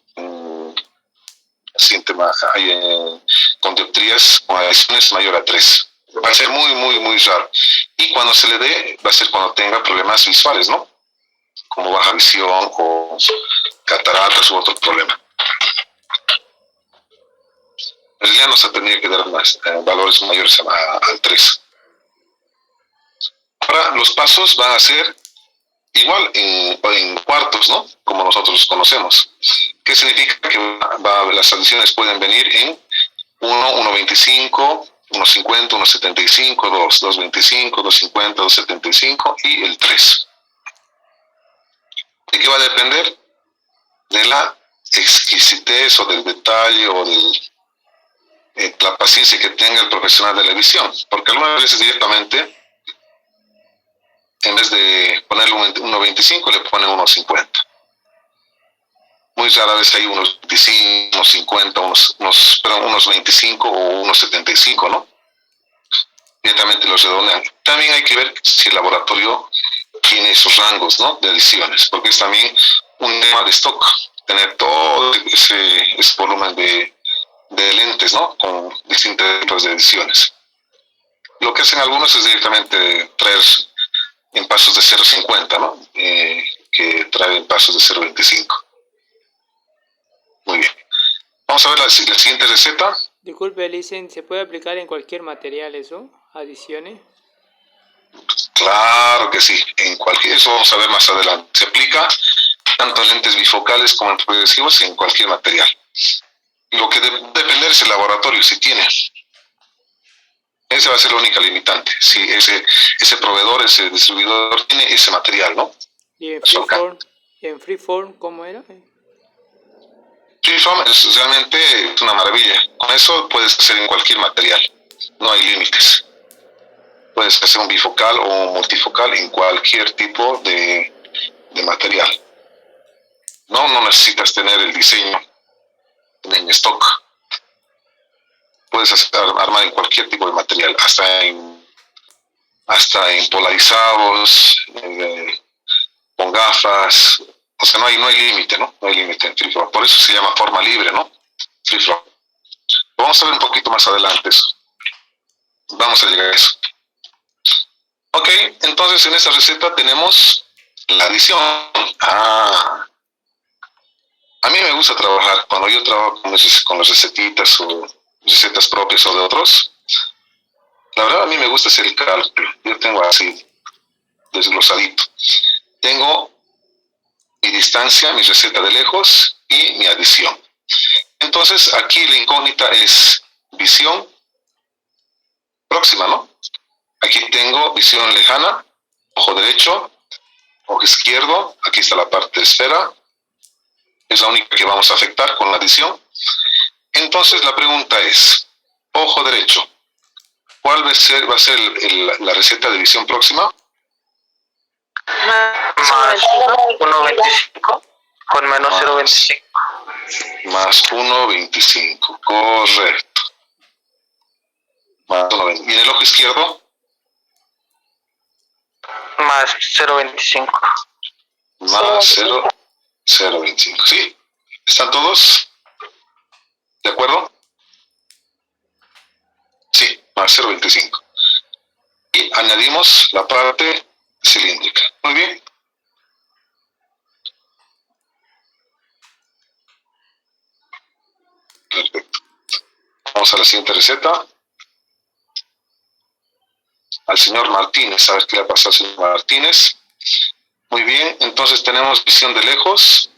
Con dioptrías, con adiciones mayor a 3. Va a ser muy raro. Y cuando se le dé, va a ser cuando tenga problemas visuales, ¿no? Como baja visión o cataratas u otro problema. Pero ya no se tendría que dar más valores mayores al 3. Ahora, los pasos van a ser igual en cuartos, ¿no? Como nosotros conocemos. ¿Qué significa? Que las adiciones pueden venir en 1, 1,25, 1,50, 1,75, 2, 2,25, 2,50, 2,75 y el 3. ¿De qué va a depender? De la exquisitez o del detalle o de la paciencia que tenga el profesional de la visión. Porque algunas veces directamente, en vez de ponerle 1,25, le ponen 1,50. Muy rara vez hay unos 25, unos 50, unos 25 o unos 75, ¿no? Directamente los redondean. También hay que ver si el laboratorio tiene esos rangos, ¿no? De ediciones, porque es también un tema de stock, tener todo ese volumen de lentes, ¿no? Con distintos tipos de ediciones. Lo que hacen algunos es directamente traer en pasos de 0,50, ¿no? Que traen pasos de 0,25. Muy bien. Vamos a ver la siguiente receta. Disculpe, Licen, ¿se puede aplicar en cualquier material eso? ¿Adiciones? Claro que sí, en cualquier, eso vamos a ver más adelante. Se aplica tanto en lentes bifocales como en progresivos, en cualquier material. Lo que debe depender es el laboratorio, si tiene. Esa va a ser la única limitante, si ese proveedor, ese distribuidor tiene ese material, ¿no? ¿Y en Freeform? Freeform cómo era? Freeform es realmente una maravilla. Con eso puedes hacer en cualquier material, no hay límites. Puedes hacer un bifocal o un multifocal en cualquier tipo de material. No necesitas tener el diseño en stock. Puedes armar en cualquier tipo de material, hasta en polarizados, con gafas. O sea, no hay límite, ¿no? No hay límite en Freeform. Por eso se llama forma libre, ¿no? Freeform. Vamos a ver un poquito más adelante eso. Vamos a llegar a eso. Ok, entonces en esta receta tenemos la adición. A mí me gusta trabajar, cuando yo trabajo con las recetitas o recetas propias o de otros, la verdad a mí me gusta hacer el cálculo. Yo tengo así, desglosadito. Tengo mi distancia, mi receta de lejos y mi adición. Entonces aquí la incógnita es visión próxima, ¿no? Aquí tengo visión lejana, ojo derecho, ojo izquierdo, aquí está la parte de esfera, es la única que vamos a afectar con la adición. Entonces la pregunta es, ojo derecho, ¿cuál va a ser la receta de visión próxima? Más 1.25 con menos 0.25. Más 1.25, correcto. Más 1.25. ¿Y en el ojo izquierdo? Más 0.25. Más 0.25. ¿Sí? ¿Están todos de acuerdo? Sí, más 0.25. Y añadimos la parte cilíndrica. Muy bien. Perfecto. Vamos a la siguiente receta. Al señor Martínez, a ver qué le ha pasado al señor Martínez. Muy bien, entonces tenemos visión de lejos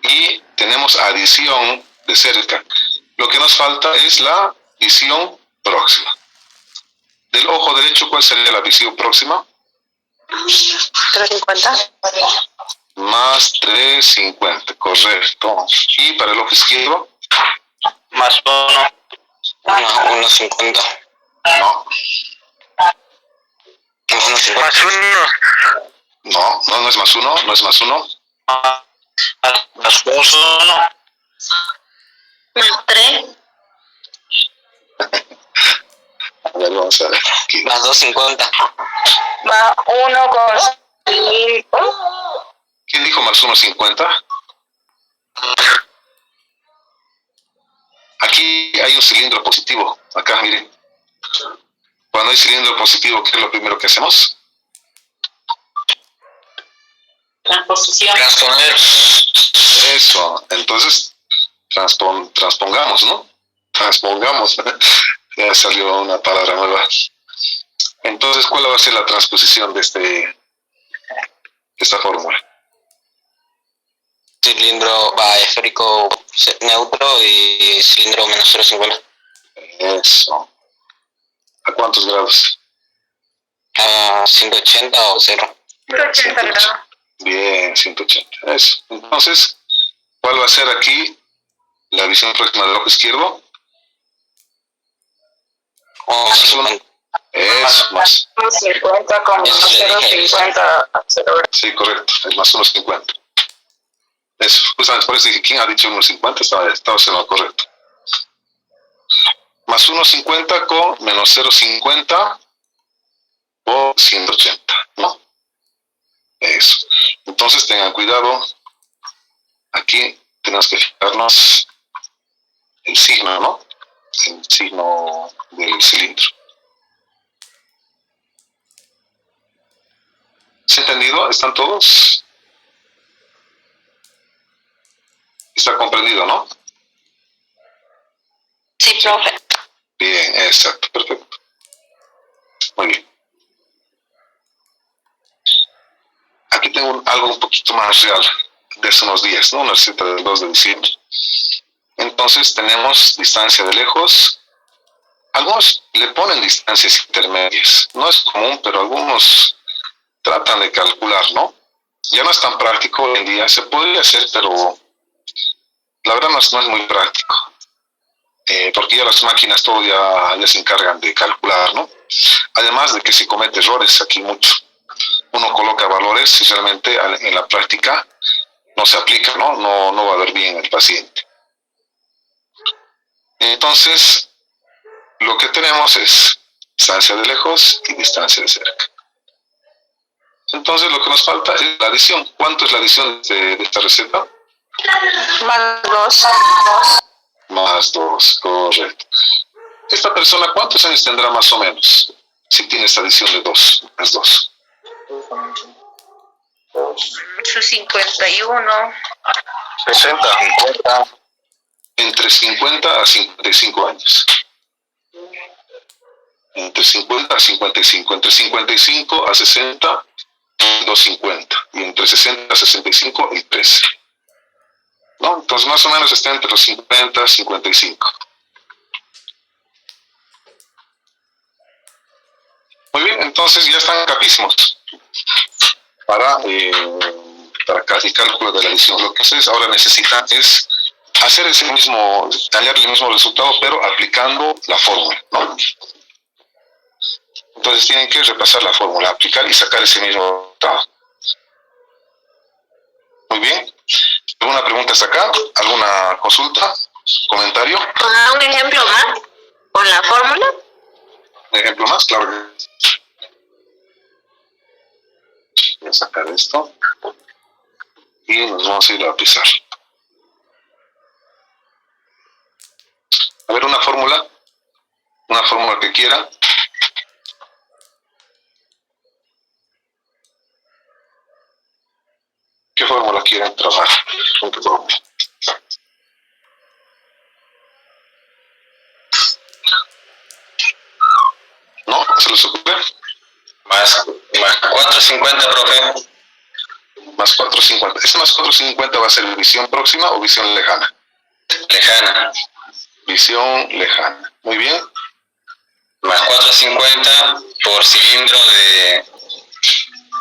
y tenemos adición de cerca. Lo que nos falta es la visión próxima. Del ojo derecho, ¿cuál sería la visión próxima? 350. Más 350, correcto. ¿Y para el ojo izquierdo? Más 1.50. No. Más 1. No es más 1, no es más 1. Más 1. Más 3. A ver, vamos a ver. Aquí. Más 2.50. Más 1 con 5. ¿Quién dijo más 1.50? Aquí hay un cilindro positivo. Acá, miren. Cuando hay cilindro positivo, ¿qué es lo primero que hacemos? Transposición. Transponer. Eso. Entonces, transpongamos, ¿no? Transpongamos. Ya salió una palabra nueva. Entonces, ¿cuál va a ser la transposición de esta fórmula? Cilindro esférico neutro y cilindro menos 0.50. Eso. ¿A cuántos grados? A 180 o 0. 180 grados. Bien, 180. Eso. Entonces, ¿cuál va a ser aquí la visión próxima del ojo izquierdo? O 50. Es más. 50 con menos 0.50. Sí, correcto. Es más 1.50. Eso. Justamente por eso dije, ¿quién ha dicho 1.50? Estaba haciendo lo correcto. Más 1.50 con menos 0.50 o 180, ¿no? Eso. Entonces tengan cuidado. Aquí tenemos que fijarnos el signo, ¿no? El signo del cilindro. ¿Se ha entendido? ¿Están todos? Está comprendido, ¿no? Sí, profe. Bien, exacto, perfecto. Muy bien. Aquí tengo algo un poquito más real. de hace unos días, ¿no? Una receta del 2 de diciembre. Entonces tenemos distancia de lejos. Algunos le ponen distancias intermedias. No es común, pero algunos tratan de calcular, ¿no? Ya no es tan práctico hoy en día. Se podría hacer, pero la verdad no es muy práctico. Porque ya las máquinas todo ya se encargan de calcular, ¿no? Además de que se comete errores aquí mucho. Uno coloca valores y realmente en la práctica no se aplica, ¿no? No va a ver bien el paciente. Entonces, lo que tenemos es distancia de lejos y distancia de cerca. Entonces, lo que nos falta es la adición. ¿Cuánto es la adición de esta receta? Más 2. Más 2, correcto. Esta persona, ¿cuántos años tendrá más o menos? Si tiene esta adición de 2, más 2. Su 51. 60. Entre 50 a 55 años. Entre 50 a 55. Entre 55 a 60, 250. Y entre 60 a 65, el 13. ¿No? Entonces, más o menos está entre los 50 y 55. Muy bien, entonces ya están capísimos para el cálculo de la adición. Lo que ustedes ahora necesitan es hacer ese mismo, hallar el mismo resultado, pero aplicando la fórmula, ¿no? Entonces tienen que repasar la fórmula, aplicar y sacar ese mismo resultado. Muy bien. ¿Alguna pregunta hasta acá? ¿Alguna consulta? ¿Comentario? ¿Un ejemplo más con la fórmula? ¿Un ejemplo más? Claro que voy a sacar esto y nos vamos a ir a pisar. A ver, una fórmula que quieran. ¿Qué fórmula quieren trabajar? ¿Con qué fórmula? ¿No? ¿Se les ocurre? Más 450, profe. Más 450. ¿Este más 450 va a ser visión próxima o visión lejana? Lejana. Visión lejana. Muy bien. Más 450 por cilindro de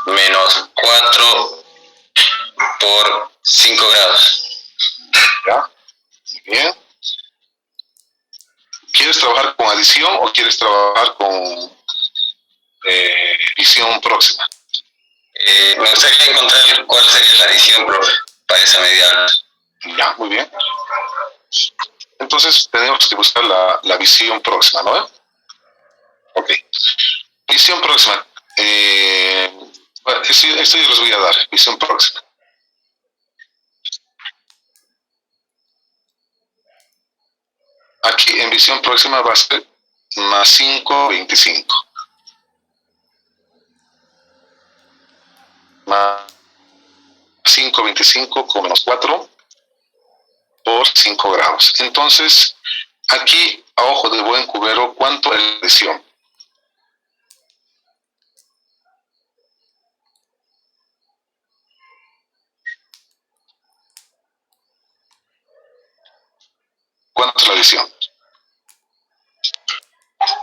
menos 4 por 5 grados. ¿Ya? Muy bien. ¿Quieres trabajar con adición o quieres trabajar con visión próxima? Me gustaría encontrar cuál sería la adición, profe, para esa mediana. Ya, muy bien. Entonces tenemos que buscar la visión próxima, ¿no? Ok. Visión próxima. Bueno, esto yo les voy a dar. Visión próxima. Aquí en visión próxima va a ser más 5,25. Más 5,25 con menos 4 por 5 grados. Entonces, aquí, a ojo de buen cubero, ¿cuánto es la adición? ¿Cuánto es la adición?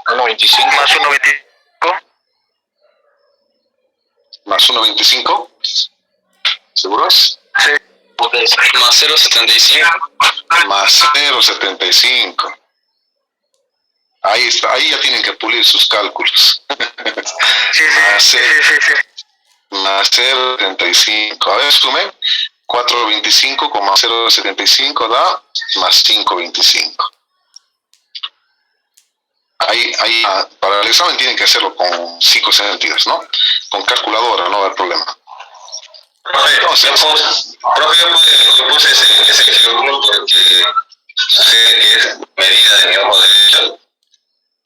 1.25 más 1.25. Más 1,25. ¿Seguros? Sí. Más 0,75. Más 0,75. Ahí está, ahí ya tienen que pulir sus cálculos. Sí. Más 0,75. A ver, sumen. 4,25 con más 0,75 da más 5,25. Ahí, para el examen tienen que hacerlo con 5 sentidos, ¿no? Con calculadora, no va a haber problema. Profe, yo puse ese ejemplo porque sé que es medida de mi ojo derecho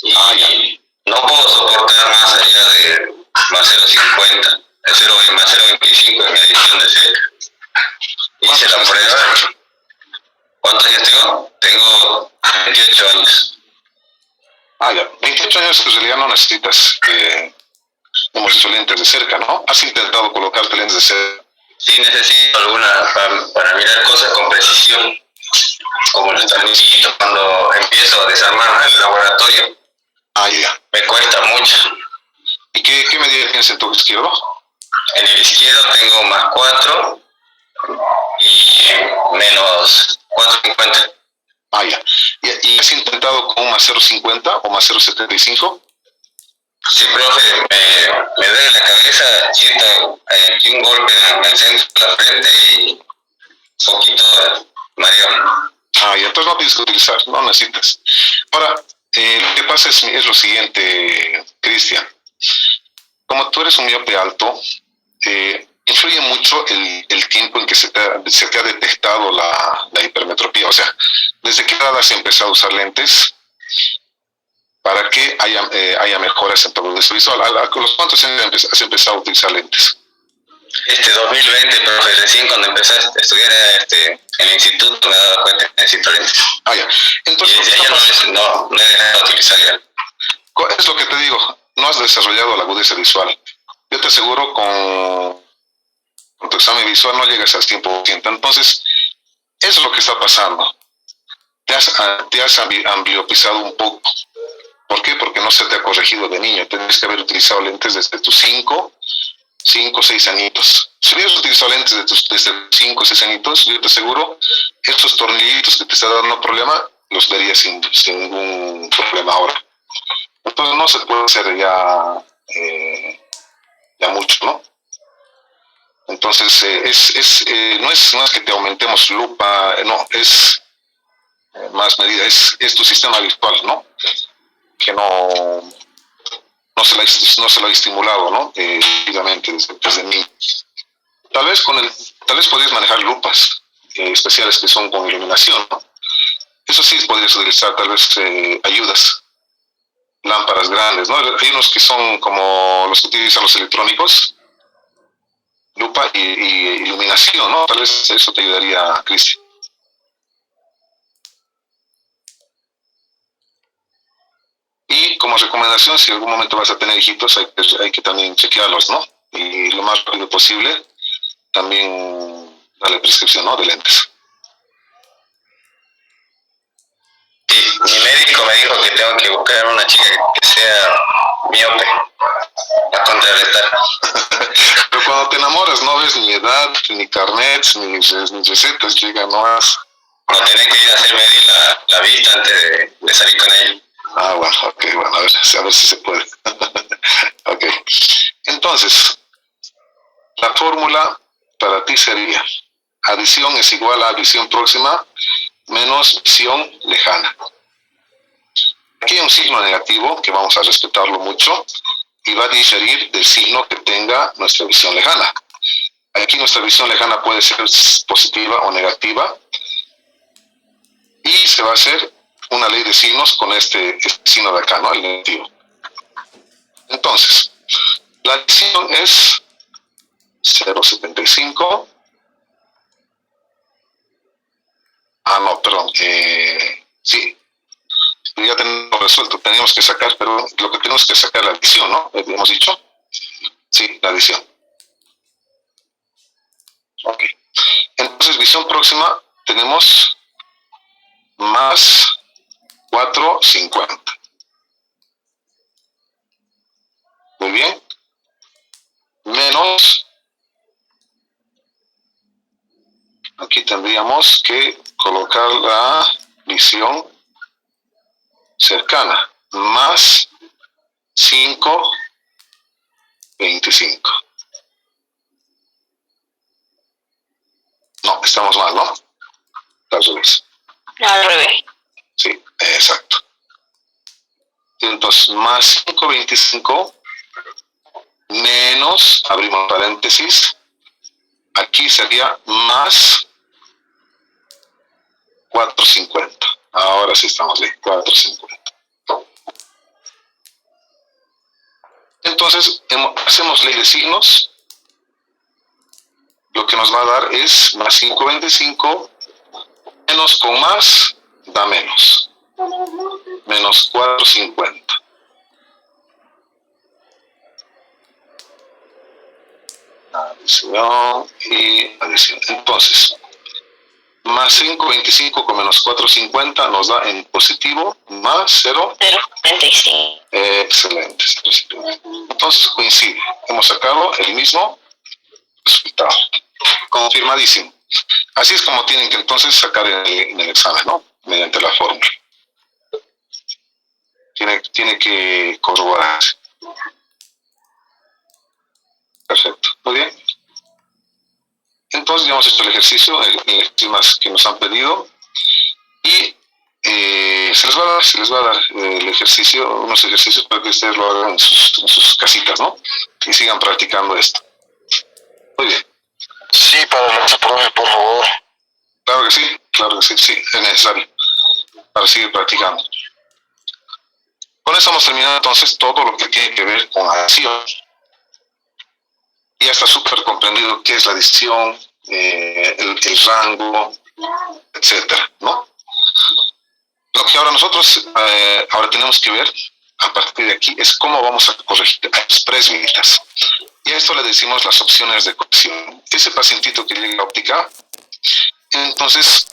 y no puedo soportar más allá de más 0,50, más 0,25 en mi edición de seca. Hice la prueba. ¿Cuántos años tengo? Tengo 28 años. Ya, 28 años en realidad no necesitas, hemos hecho lentes de cerca, ¿no? ¿Has intentado colocarte lentes de cerca Sí, necesito alguna para mirar cosas con precisión, como los tornillitos cuando empiezo a desarmar el laboratorio. Ya. Me cuesta mucho. ¿Y qué medida tienes en tu izquierdo? En el izquierdo tengo +4 y menos 4,50. Ya. ¿Y has intentado con un +0,50 o +0,75? Sí, profe, me duele la cabeza, siento aquí un golpe en el centro de la frente y un poquito mareo. Ya, entonces no tienes que utilizar, no necesitas. Ahora, lo que pasa es lo siguiente, Cristian. Como tú eres un miope alto, influye mucho el tiempo en que se te ha detectado la hipermetropía. O sea, ¿desde qué edad has empezado a usar lentes para que haya mejoras en tu agudeza visual? ¿A los cuántos años has empezado a utilizar lentes? 2020, profe, recién cuando empecé a estudiar en el instituto me he dado cuenta que necesito lentes. Ya. Entonces, y desde ahí no he dejado de utilizar ya. Es lo que te digo, no has desarrollado la agudeza visual. Yo te aseguro, con tu examen visual no llegas al 100%. Entonces, eso es lo que está pasando. Te has ambliopizado un poco. ¿Por qué? Porque no se te ha corregido de niño. Tienes que haber utilizado lentes desde tus 5 o 6 añitos. Si hubieras utilizado lentes desde 5 o 6 añitos, yo te aseguro, estos tornillitos que te están dando problema, los verías sin ningún problema ahora. Entonces no se puede hacer ya mucho, ¿no? Entonces no es que te aumentemos lupa, no, es más medida, es tu sistema visual, ¿no? Que no se lo ha estimulado, ¿no? Debidamente desde niño. Tal vez podrías manejar lupas especiales que son con iluminación, ¿no? Eso sí podrías utilizar, tal vez ayudas, lámparas grandes, ¿no? Hay unos que son como los que utilizan los electrónicos, lupa y iluminación, ¿no? Tal vez eso te ayudaría, Cristian. Y como recomendación, si en algún momento vas a tener hijitos, hay que también chequearlos, ¿no? Y lo más rápido posible, también darle prescripción, ¿no? De lentes. Sí, mi médico me dijo que tengo que buscar una chica que sea miope a contrarrestar. Pero cuando te enamoras no ves ni edad, ni carnets, ni recetas, chica, no has... No, tenés que ir a hacer medir la vista antes de salir con ella. Bueno, ok, bueno, a ver si se puede. Ok. Entonces, la fórmula para ti sería: adición es igual a visión próxima menos visión lejana. Aquí hay un signo negativo que vamos a respetarlo mucho y va a diferir del signo que tenga nuestra visión lejana. Aquí nuestra visión lejana puede ser positiva o negativa y se va a hacer una ley de signos con este signo de acá, ¿no? El negativo. Entonces, la adición es 0,75. No, perdón. Sí, ya tenemos resuelto. Teníamos que sacar, pero lo que tenemos que sacar es la adición, ¿no? ¿Hemos dicho? Sí, la adición. Ok. Entonces, visión próxima tenemos más 4,50. Muy bien. Menos, aquí tendríamos que colocar la visión cercana, más 5,25. No, estamos mal, ¿no? Al revés. Al revés. Sí, exacto. Entonces, más 5,25 menos, abrimos paréntesis, aquí sería más 4,50. Ahora sí estamos bien, 4,50. Entonces, hacemos ley de signos. Lo que nos va a dar es más 5,25 menos con más da menos. Menos 4,50. Adición y adición. Entonces, más 5,25 con menos 4,50 nos da en positivo más 0. 0,45. Excelente. Entonces coincide. Hemos sacado el mismo resultado. Confirmadísimo. Así es como tienen que entonces sacar en el examen, ¿no? Mediante la fórmula. Tiene que corroborarse. Perfecto. Muy bien. Entonces ya hemos hecho el ejercicio, el ejercicio más que nos han pedido. Y se les va a dar el ejercicio, unos ejercicios para que ustedes lo hagan en sus casitas, ¿no? Y sigan practicando esto. Muy bien. Sí, para el profe, por favor. Claro que sí, sí, es necesario para seguir practicando. Con eso hemos terminado entonces todo lo que tiene que ver con adición. Ya está súper comprendido qué es la adición, el rango, etcétera, ¿no? Lo que ahora nosotros tenemos que ver a partir de aquí es cómo vamos a corregir a los presbítas. Y a esto le decimos las opciones de corrección. Ese pacientito que llega a óptica, entonces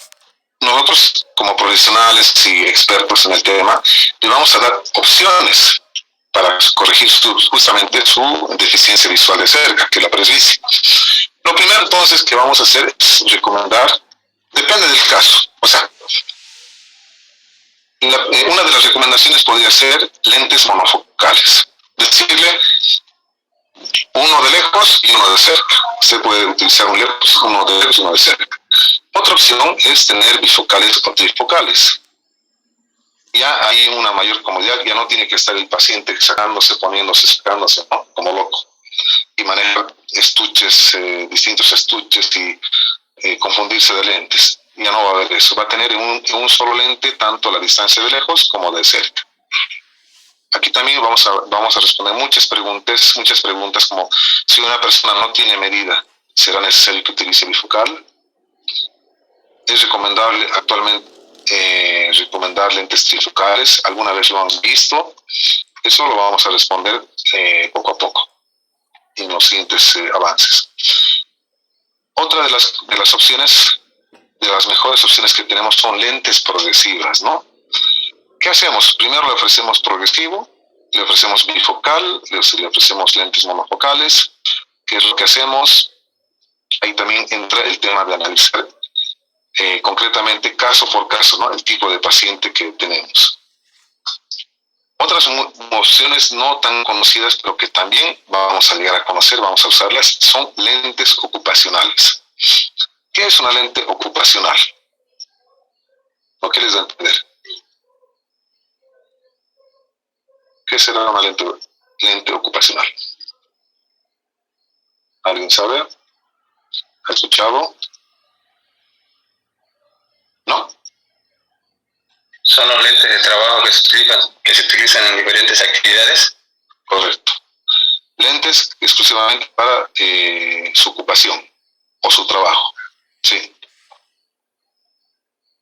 nosotros como profesionales y expertos en el tema, le vamos a dar opciones para corregir justamente su deficiencia visual de cerca, que es la presbicia. Lo primero entonces que vamos a hacer es recomendar, depende del caso, o sea, una de las recomendaciones podría ser lentes monofocales, decirle uno de lejos y uno de cerca. Se puede utilizar uno de lejos y uno de cerca. Otra opción es tener bifocales o trifocales. Ya hay una mayor comodidad, ya no tiene que estar el paciente sacándose, poniéndose, sacándose, ¿no? Como loco. Y manejar estuches, distintos estuches y confundirse de lentes. Ya no va a haber eso. Va a tener en un solo lente tanto la distancia de lejos como de cerca. Aquí también vamos a responder muchas preguntas como si una persona no tiene medida, ¿será necesario que utilice bifocal? Es recomendable actualmente recomendar lentes trifocales. Alguna vez lo hemos visto. Eso lo vamos a responder poco a poco en los siguientes avances. Otra de las opciones, de las mejores opciones que tenemos son lentes progresivas, ¿no? ¿Qué hacemos? Primero le ofrecemos progresivo, le ofrecemos bifocal, le ofrecemos lentes monofocales. ¿Qué es lo que hacemos? Ahí también entra el tema de analizar concretamente caso por caso, ¿no? El tipo de paciente que tenemos. Otras opciones no tan conocidas, pero que también vamos a llegar a conocer, vamos a usarlas, son lentes ocupacionales. ¿Qué es una lente ocupacional? ¿O qué les da a entender? ¿Qué será una lente ocupacional? ¿Alguien sabe? ¿Ha escuchado? ¿No? Son los lentes de trabajo que se utilizan en diferentes actividades. Correcto. Lentes exclusivamente para su ocupación o su trabajo. Sí.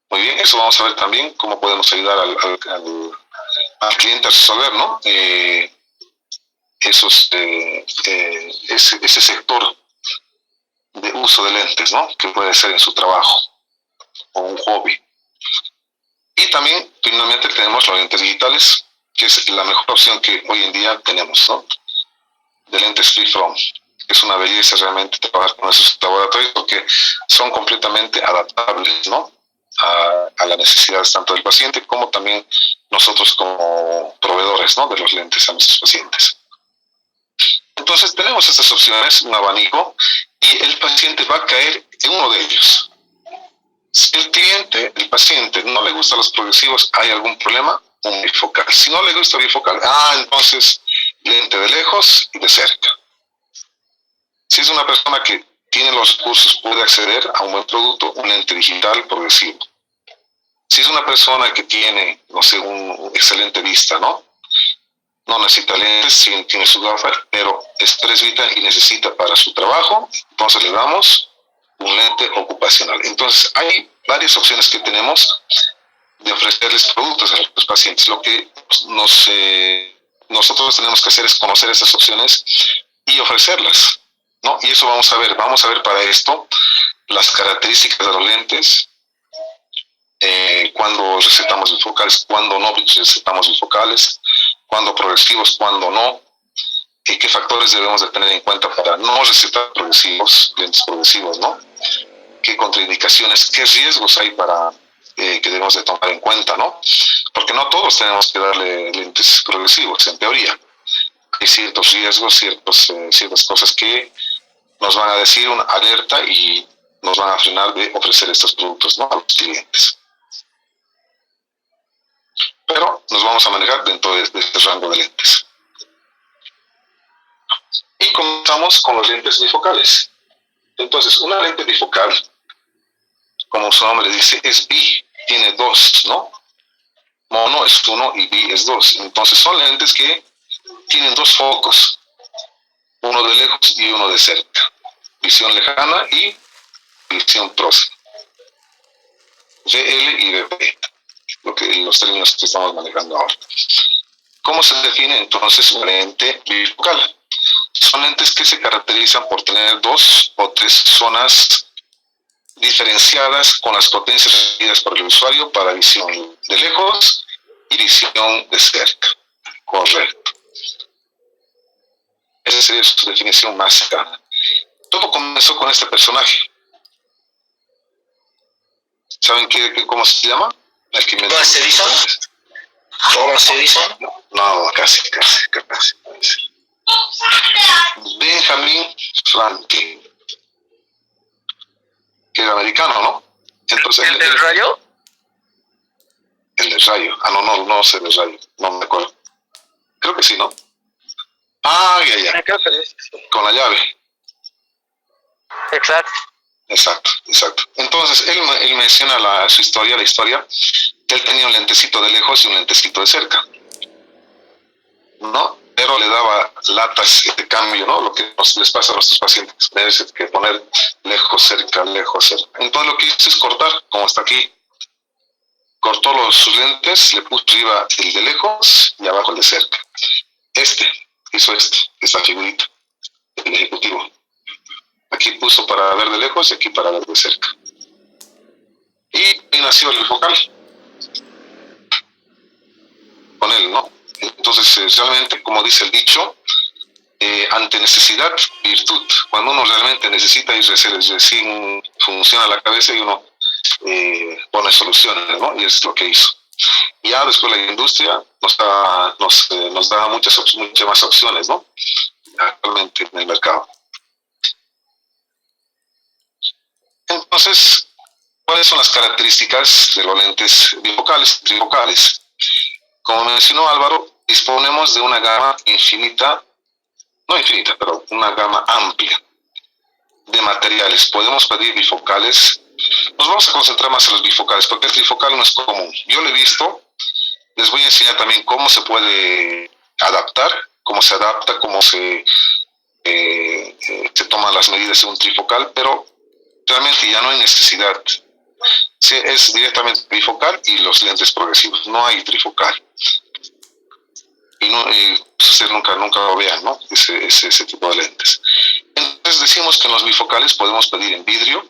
Muy bien, eso vamos a ver también cómo podemos ayudar al cliente a resolver, ¿no? Ese sector de uso de lentes, ¿no? Que puede ser en su trabajo o un hobby. Y también, finalmente, tenemos los lentes digitales, que es la mejor opción que hoy en día tenemos, ¿no? De lentes free from. Es una belleza realmente trabajar con esos laboratorios porque son completamente adaptables, ¿no? A las necesidades tanto del paciente como también nosotros como proveedores, ¿no? De los lentes a nuestros pacientes. Entonces tenemos estas opciones, un abanico, y el paciente va a caer en uno de ellos. Si el paciente no le gustan los progresivos, ¿hay algún problema? Un bifocal. Si no le gusta bifocal, entonces lente de lejos y de cerca. Si es una persona que tiene los recursos, puede acceder a un buen producto, un lente digital progresivo. Si es una persona que tiene, no sé, una excelente vista, ¿no? No necesita lentes, tiene su gafa, pero es presbita y necesita para su trabajo, entonces le damos un lente ocupacional. Entonces hay varias opciones que tenemos de ofrecerles productos a los pacientes. Lo que nosotros tenemos que hacer es conocer esas opciones y ofrecerlas. ¿no? Y eso vamos a ver para esto las características de los lentes, cuando recetamos bifocales, cuando no recetamos bifocales, cuando progresivos, cuando no, y qué factores debemos de tener en cuenta para no recetar lentes progresivos, ¿no? Qué contraindicaciones, qué riesgos hay para que debemos de tomar en cuenta, ¿no? Porque no todos tenemos que darle lentes progresivos, en teoría. Hay ciertos riesgos, ciertas cosas que nos van a decir una alerta y nos van a frenar de ofrecer estos productos, ¿no?, a los clientes. Pero nos vamos a manejar dentro de este rango de lentes. Y comenzamos con los lentes bifocales. Entonces, una lente bifocal, como su nombre dice, es bi, tiene dos, ¿no? Mono es uno y bi es dos. Entonces, son lentes que tienen dos focos, uno de lejos y uno de cerca. Visión lejana y visión próxima. VL y VP, los términos que estamos manejando ahora. ¿Cómo se define entonces una lente bifocal? Son lentes que se caracterizan por tener 2 o 3 zonas diferenciadas con las potencias requeridas por el usuario para visión de lejos y visión de cerca. Correcto. Esa sería su definición más cercana. Todo comenzó con este personaje. ¿Saben cómo se llama? ¿Thomas Edison? ¿Thomas Edison? No, casi. Benjamin Franklin, que era americano, ¿no? Entonces, ¿El del rayo? El del rayo. No sé del rayo. No me acuerdo. Creo que sí, ¿no? Ya. Creo que sí. Con la llave. Exacto. Exacto. Entonces, él menciona la historia, que él tenía un lentecito de lejos y un lentecito de cerca, ¿no? Pero le daba latas de cambio, ¿no? Lo que les pasa a nuestros pacientes. Debes que poner lejos, cerca. Entonces, lo que hizo es cortar, como está aquí. Cortó sus lentes, le puso arriba el de lejos y abajo el de cerca. Hizo esta figurita, el ejecutivo. Aquí puso para ver de lejos y aquí para ver de cerca. Y ahí nació el bifocal. Con él, ¿no? Entonces, realmente, como dice el dicho, ante necesidad, virtud. Cuando uno realmente necesita y recién funciona la cabeza y uno pone soluciones, ¿no? Y es lo que hizo. Ya después la industria nos da muchas más opciones, ¿no? Actualmente en el mercado. Entonces, ¿cuáles son las características de los lentes bifocales, trifocales? Como mencionó Álvaro, disponemos de una gama una gama amplia de materiales. Podemos pedir bifocales. Nos vamos a concentrar más en los bifocales, porque el trifocal no es común. Yo lo he visto. Les voy a enseñar también cómo se puede adaptar, cómo se adapta, cómo se toman las medidas de un trifocal, pero realmente ya no hay necesidad. Es directamente bifocal y los lentes progresivos. No hay trifocal. Y ustedes nunca lo vean, ¿no? Ese tipo de lentes. Entonces decimos que en los bifocales podemos pedir en vidrio.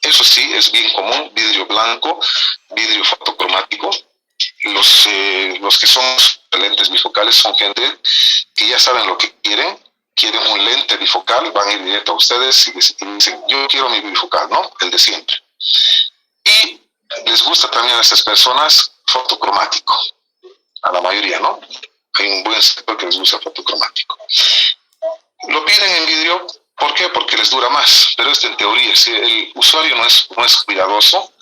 Eso sí, es bien común, vidrio blanco, vidrio fotocromático. Los que son lentes bifocales son gente que ya saben lo que quieren un lente bifocal, van a ir directo a ustedes y dicen, yo quiero mi bifocal, ¿no? El de siempre. Y les gusta también a estas personas fotocromático, a la mayoría, ¿no? Hay un buen sector que les gusta fotocromático. Lo piden en vidrio, ¿por qué? Porque les dura más, pero esto en teoría, si el usuario no es cuidadoso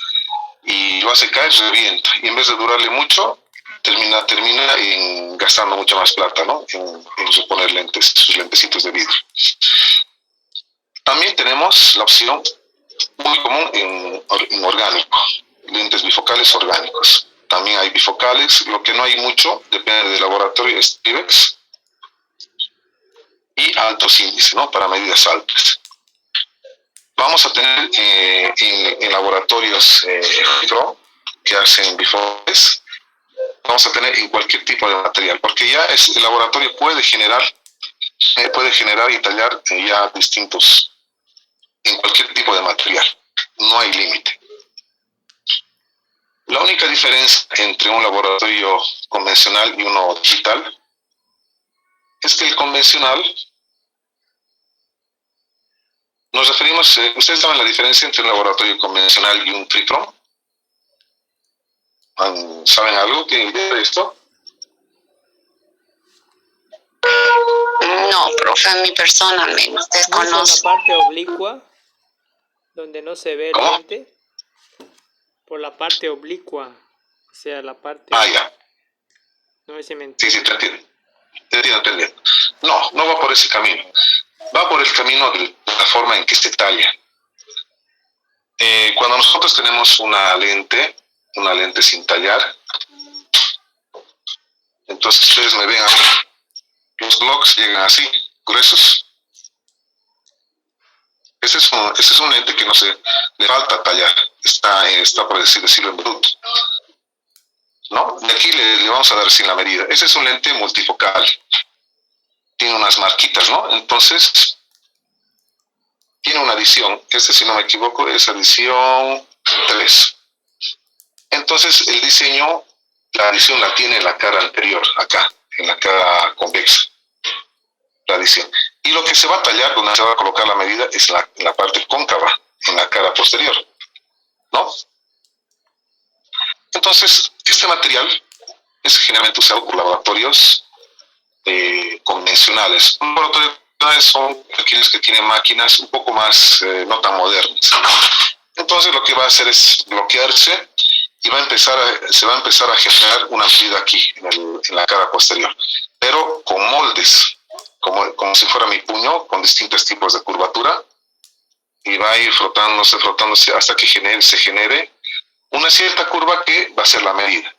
y lo hace caer, revienta, y en vez de durarle mucho, termina gastando mucha más plata, ¿no? En reponer sus lentecitos de vidrio. También tenemos la opción muy común en orgánico, lentes bifocales orgánicos. También hay bifocales, lo que no hay mucho, depende del laboratorio, es Tivex y altos índices, ¿no? Para medidas altas. Vamos a tener en laboratorios micro que hacen bifocales, vamos a tener en cualquier tipo de material, porque ya el laboratorio puede generar puede generar y tallar ya distintos, en cualquier tipo de material. No hay límite. La única diferencia entre un laboratorio convencional y uno digital es que el convencional, nos referimos, ¿ustedes saben la diferencia entre un laboratorio convencional y un FreeFrom? ¿Saben algo que de esto? No, profe, en mi persona al menos ¿No es desconozco. la parte oblicua donde no se ve el ¿Cómo? lente? Por la parte oblicua, o sea, la parte... Ah, ya. No sé si me Sí, te entiendo. Te entiendo. No, no va por ese camino. Va por el camino de la forma en que se talla. Cuando nosotros tenemos una lente sin tallar, entonces ustedes me ven aquí, los blocks llegan así, gruesos. Ese es un lente que no se le falta tallar, está por decirlo en bruto. ¿No? De aquí le vamos a dar sin la medida. Ese es un lente multifocal. Tiene unas marquitas, ¿no? Entonces, tiene una adición. Si no me equivoco, es adición 3. Entonces, el diseño, la adición la tiene en la cara anterior, acá, en la cara convexa. La adición. Y lo que se va a tallar, donde se va a colocar la medida, es en la parte cóncava, en la cara posterior, ¿no? Entonces, este material es generalmente usado por laboratorios convencionales. Los laboratorios convencionales son aquellos que tienen máquinas un poco más, no tan modernas. Entonces, lo que va a hacer es bloquearse y se va a empezar a generar una medida aquí, en la cara posterior, pero con moldes, como si fuera mi puño, con distintos tipos de curvatura, y va a ir frotándose hasta que se genere una cierta curva que va a ser la medida.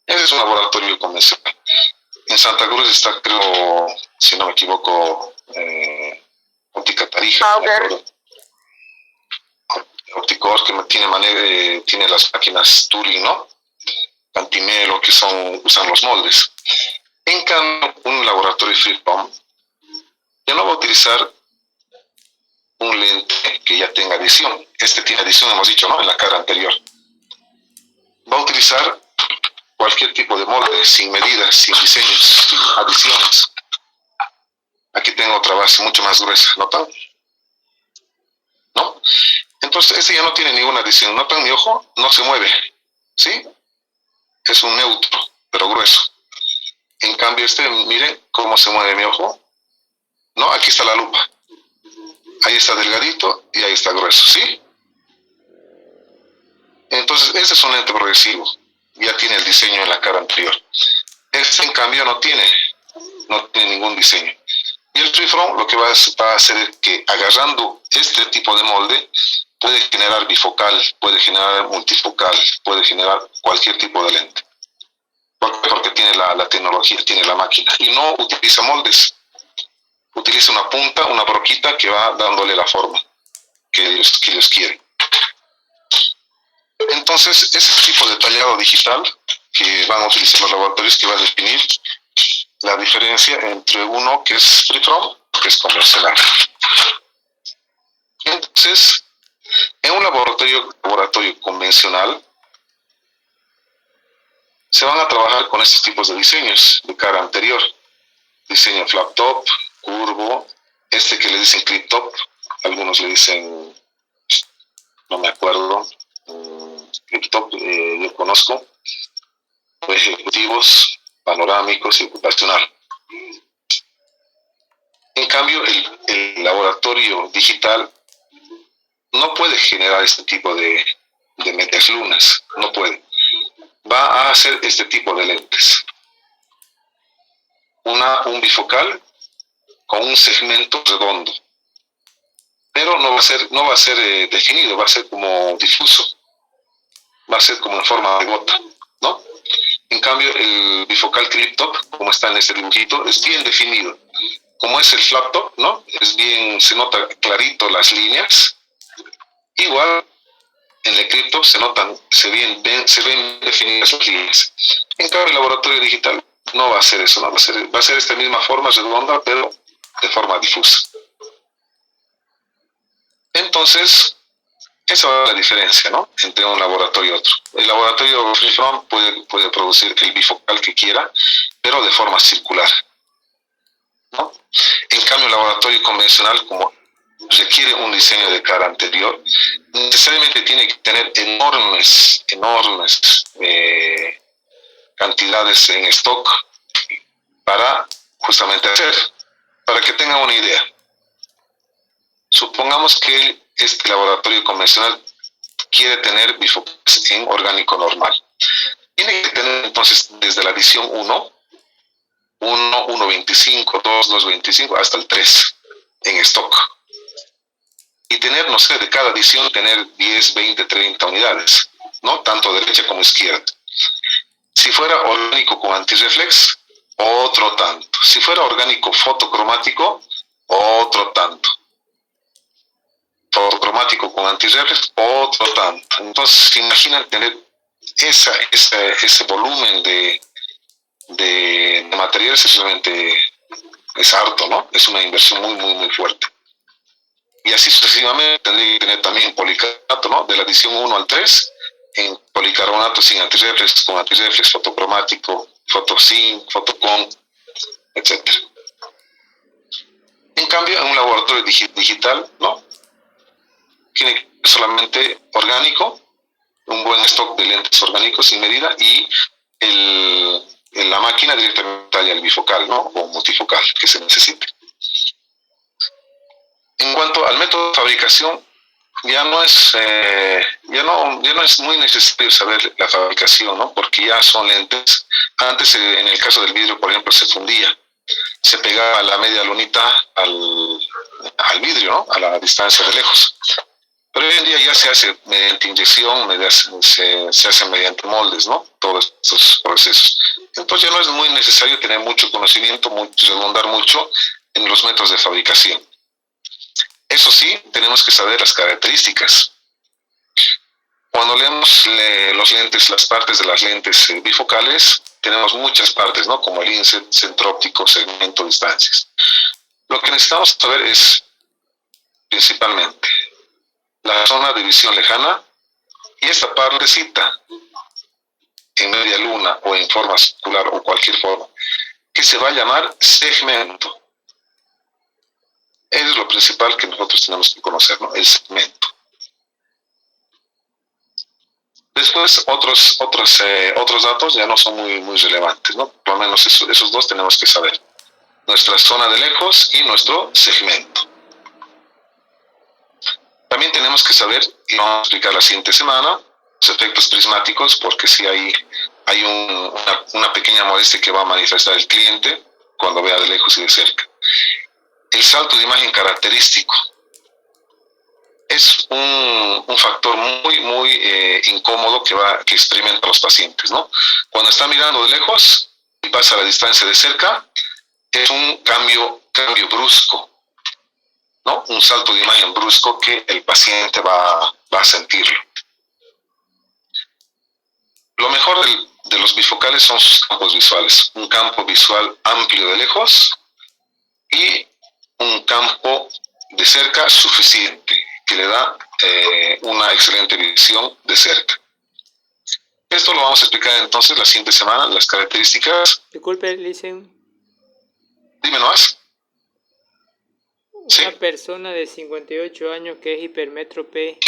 Ese es un laboratorio convencional. En Santa Cruz está, creo, si no me equivoco, Óptica Tarija. Opticor, que tiene las máquinas Turing, ¿no? Cantimelo, que usan los moldes. En cambio, un laboratorio FreeFrom ya no va a utilizar un lente que ya tenga adición. Este tiene adición, hemos dicho, ¿no? En la cara anterior. Va a utilizar cualquier tipo de molde, sin medidas, sin diseños, sin adiciones. Aquí tengo otra base mucho más gruesa, ¿notan? ¿No? Entonces, este ya no tiene ninguna adición. ¿Notan mi ojo? No se mueve, ¿sí? Es un neutro, pero grueso. En cambio, miren cómo se mueve mi ojo. ¿No? Aquí está la lupa. Ahí está delgadito y ahí está grueso, ¿sí? Entonces, ese es un lente progresivo. Ya tiene el diseño en la cara anterior. Este, en cambio, no tiene ningún diseño. Y el FreeFrom lo que va a hacer es que, agarrando este tipo de molde, puede generar bifocal, puede generar multifocal, puede generar cualquier tipo de lente. Porque tiene la tecnología, tiene la máquina. Y no utiliza moldes. Utiliza una punta, una broquita que va dándole la forma que ellos quieren. Entonces, ese tipo de tallado digital que van a utilizar los laboratorios, que va a definir la diferencia entre uno que es FreeFrom, que es convencional. Entonces, en un laboratorio convencional, se van a trabajar con estos tipos de diseños de cara anterior. Diseño flap top, curvo, que le dicen clip top, algunos le dicen, no me acuerdo, clip top, yo conozco, ejecutivos, panorámicos y ocupacional. En cambio, el laboratorio digital no puede generar este tipo de medias lunas, no puede. Va a hacer este tipo de lentes. Un bifocal con un segmento redondo. Pero no va a ser definido, va a ser como difuso. Va a ser como en forma de gota, ¿no? En cambio, el bifocal clip top, como está en este dibujito, es bien definido. Como es el flap top, ¿no? Se nota clarito las líneas. Igual, en el clip top se ven definidas las líneas. En cambio, el laboratorio digital no va a hacer eso, no va a ser esta misma forma redonda, pero de forma difusa. Entonces, esa es la diferencia, ¿no?, entre un laboratorio y otro. El laboratorio free from puede producir el bifocal que quiera, pero de forma circular, ¿no? En cambio, el laboratorio convencional, como requiere un diseño de cara anterior, necesariamente tiene que tener enormes cantidades en stock para justamente hacer. Para que tengan una idea, supongamos que este laboratorio convencional quiere tener bifocales en orgánico normal. Tiene que tener entonces desde la adición 1, 1.25, 2, 2.25 hasta el 3 en stock. Y tener, no sé, de cada adición tener 10, 20, 30 unidades, ¿no?, tanto derecha como izquierda. Si fuera orgánico con antirreflex, otro tanto. Si fuera orgánico fotocromático, otro tanto. Fotocromático con antirreflex, otro tanto. Entonces, ¿se imaginan tener ese volumen de materiales? Es harto, ¿no? Es una inversión muy fuerte. Y así sucesivamente tendría que tener también policarbonato, ¿no?, de la adición 1 al 3, en policarbonato sin antirreflex, con antirreflex, fotocromático, fotozinc, fotocon, etc. En cambio, en un laboratorio digital, ¿no?, tiene solamente orgánico, un buen stock de lentes orgánicos sin medida, y en la máquina directamente talla el bifocal, ¿no?, o multifocal que se necesite. En cuanto al método de fabricación, ya no es muy necesario saber la fabricación, ¿no?, porque ya son lentes. Antes, en el caso del vidrio, por ejemplo, se fundía, se pegaba la media lunita al vidrio, ¿no?, a la distancia de lejos. Pero hoy en día ya se hace mediante inyección, se hace mediante moldes, ¿no?, todos estos procesos. Entonces ya no es muy necesario tener mucho conocimiento, redundar mucho en los métodos de fabricación. Eso sí, tenemos que saber las características. Cuando leemos los lentes, las partes de las lentes bifocales, tenemos muchas partes, ¿no?, como el inset, centro óptico, segmento, distancias. Lo que necesitamos saber es, principalmente, la zona de visión lejana y esta partecita en media luna o en forma circular o cualquier forma, que se va a llamar segmento. Eso es lo principal que nosotros tenemos que conocer, ¿no?, el segmento. Después, otros datos ya no son muy relevantes, ¿no? Por lo menos esos dos tenemos que saber. Nuestra zona de lejos y nuestro segmento. También tenemos que saber, y vamos a explicar la siguiente semana, los efectos prismáticos, porque si hay una pequeña molestia que va a manifestar el cliente cuando vea de lejos y de cerca. El salto de imagen característico es un factor muy incómodo que experimentan los pacientes, ¿no? Cuando está mirando de lejos y pasa a la distancia de cerca, es un cambio brusco, ¿no?, un salto de imagen brusco que el paciente va a sentirlo. Lo mejor de los bifocales son sus campos visuales, un campo visual amplio de lejos y un campo de cerca suficiente, que le da una excelente visión de cerca. Esto lo vamos a explicar entonces la siguiente semana, las características. Disculpe, Licen. Dime nomás. Sí. Una persona de 58 años que es hipermétrope,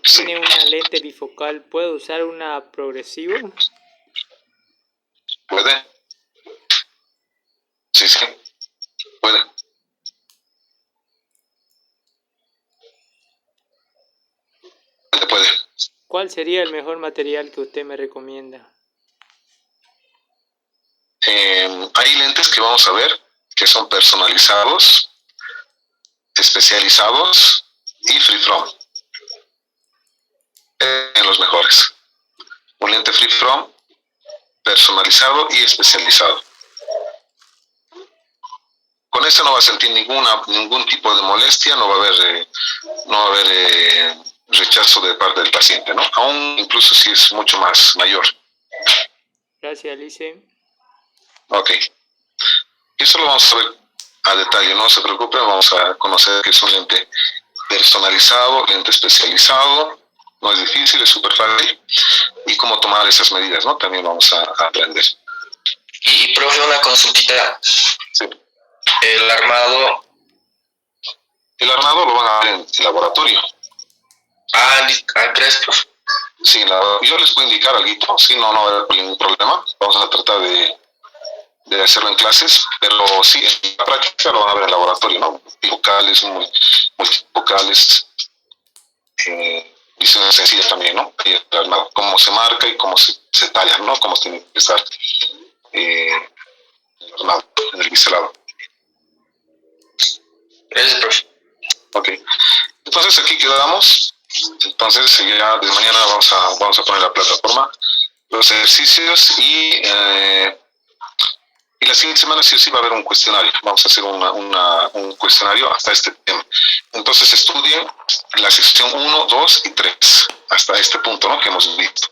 Sí. tiene una lente bifocal, ¿puede usar una progresiva? ¿Puede? Sí, puede. Puede. ¿Cuál sería el mejor material que usted me recomienda? Hay lentes que vamos a ver que son personalizados, especializados y free from. En los mejores. Un lente free from, personalizado y especializado. Con esto no va a sentir ningún tipo de molestia, no va a haber rechazo de parte del paciente, ¿no? Aún incluso si es mucho más mayor. Gracias, Lice. Ok. Eso lo vamos a ver a detalle, no se preocupen, vamos a conocer que es un lente personalizado, lente especializado, no es difícil, es súper fácil, y cómo tomar esas medidas, ¿no? También vamos a aprender. Y profe, una consultita. Sí. El armado. El armado lo van a ver en el laboratorio. ¿Crees, profe? Sí, yo les puedo indicar algo, sí, no va a haber ningún problema, vamos a tratar de hacerlo en clases, pero sí, en la práctica lo van a ver en el laboratorio, ¿no? Bifocales, multifocales, visiones sencillas también, ¿no? Y el armado, cómo se marca y cómo se talla, ¿no? Cómo tiene que estar el armado en el biselado. Gracias, profe. Ok, entonces aquí quedamos. Entonces ya desde mañana vamos a poner la plataforma, los ejercicios y la siguiente semana sí o sí va a haber un cuestionario. Vamos a hacer un cuestionario hasta este tema. Entonces estudien la sección 1, 2 y 3 hasta este punto, ¿no? Que hemos visto.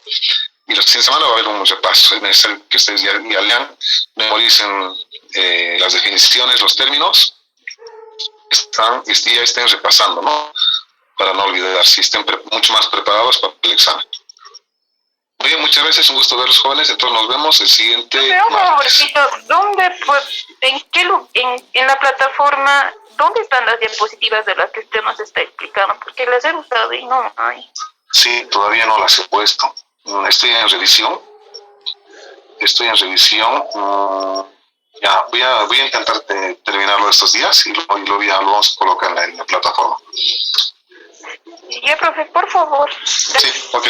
Y la siguiente semana va a haber un repaso. Es necesario que ustedes ya lean, memoricen las definiciones, los términos, ya estén repasando, ¿no? Para no olvidar, si estén mucho más preparados para el examen. Muy bien, muchas gracias, un gusto verlos, jóvenes. Entonces nos vemos el siguiente martes. ¿Dónde, pues, en la plataforma, dónde están las diapositivas de las que usted nos está explicando? Porque las he usado y no hay. Sí, todavía no las he puesto. Estoy en revisión. Ya, voy a intentar terminarlo estos días y lo vamos a colocar en la plataforma. Ya, profe, por favor. Sí, ok.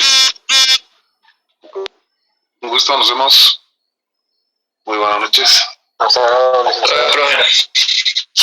Un gusto, nos vemos. Muy buenas noches. Hasta luego, profe.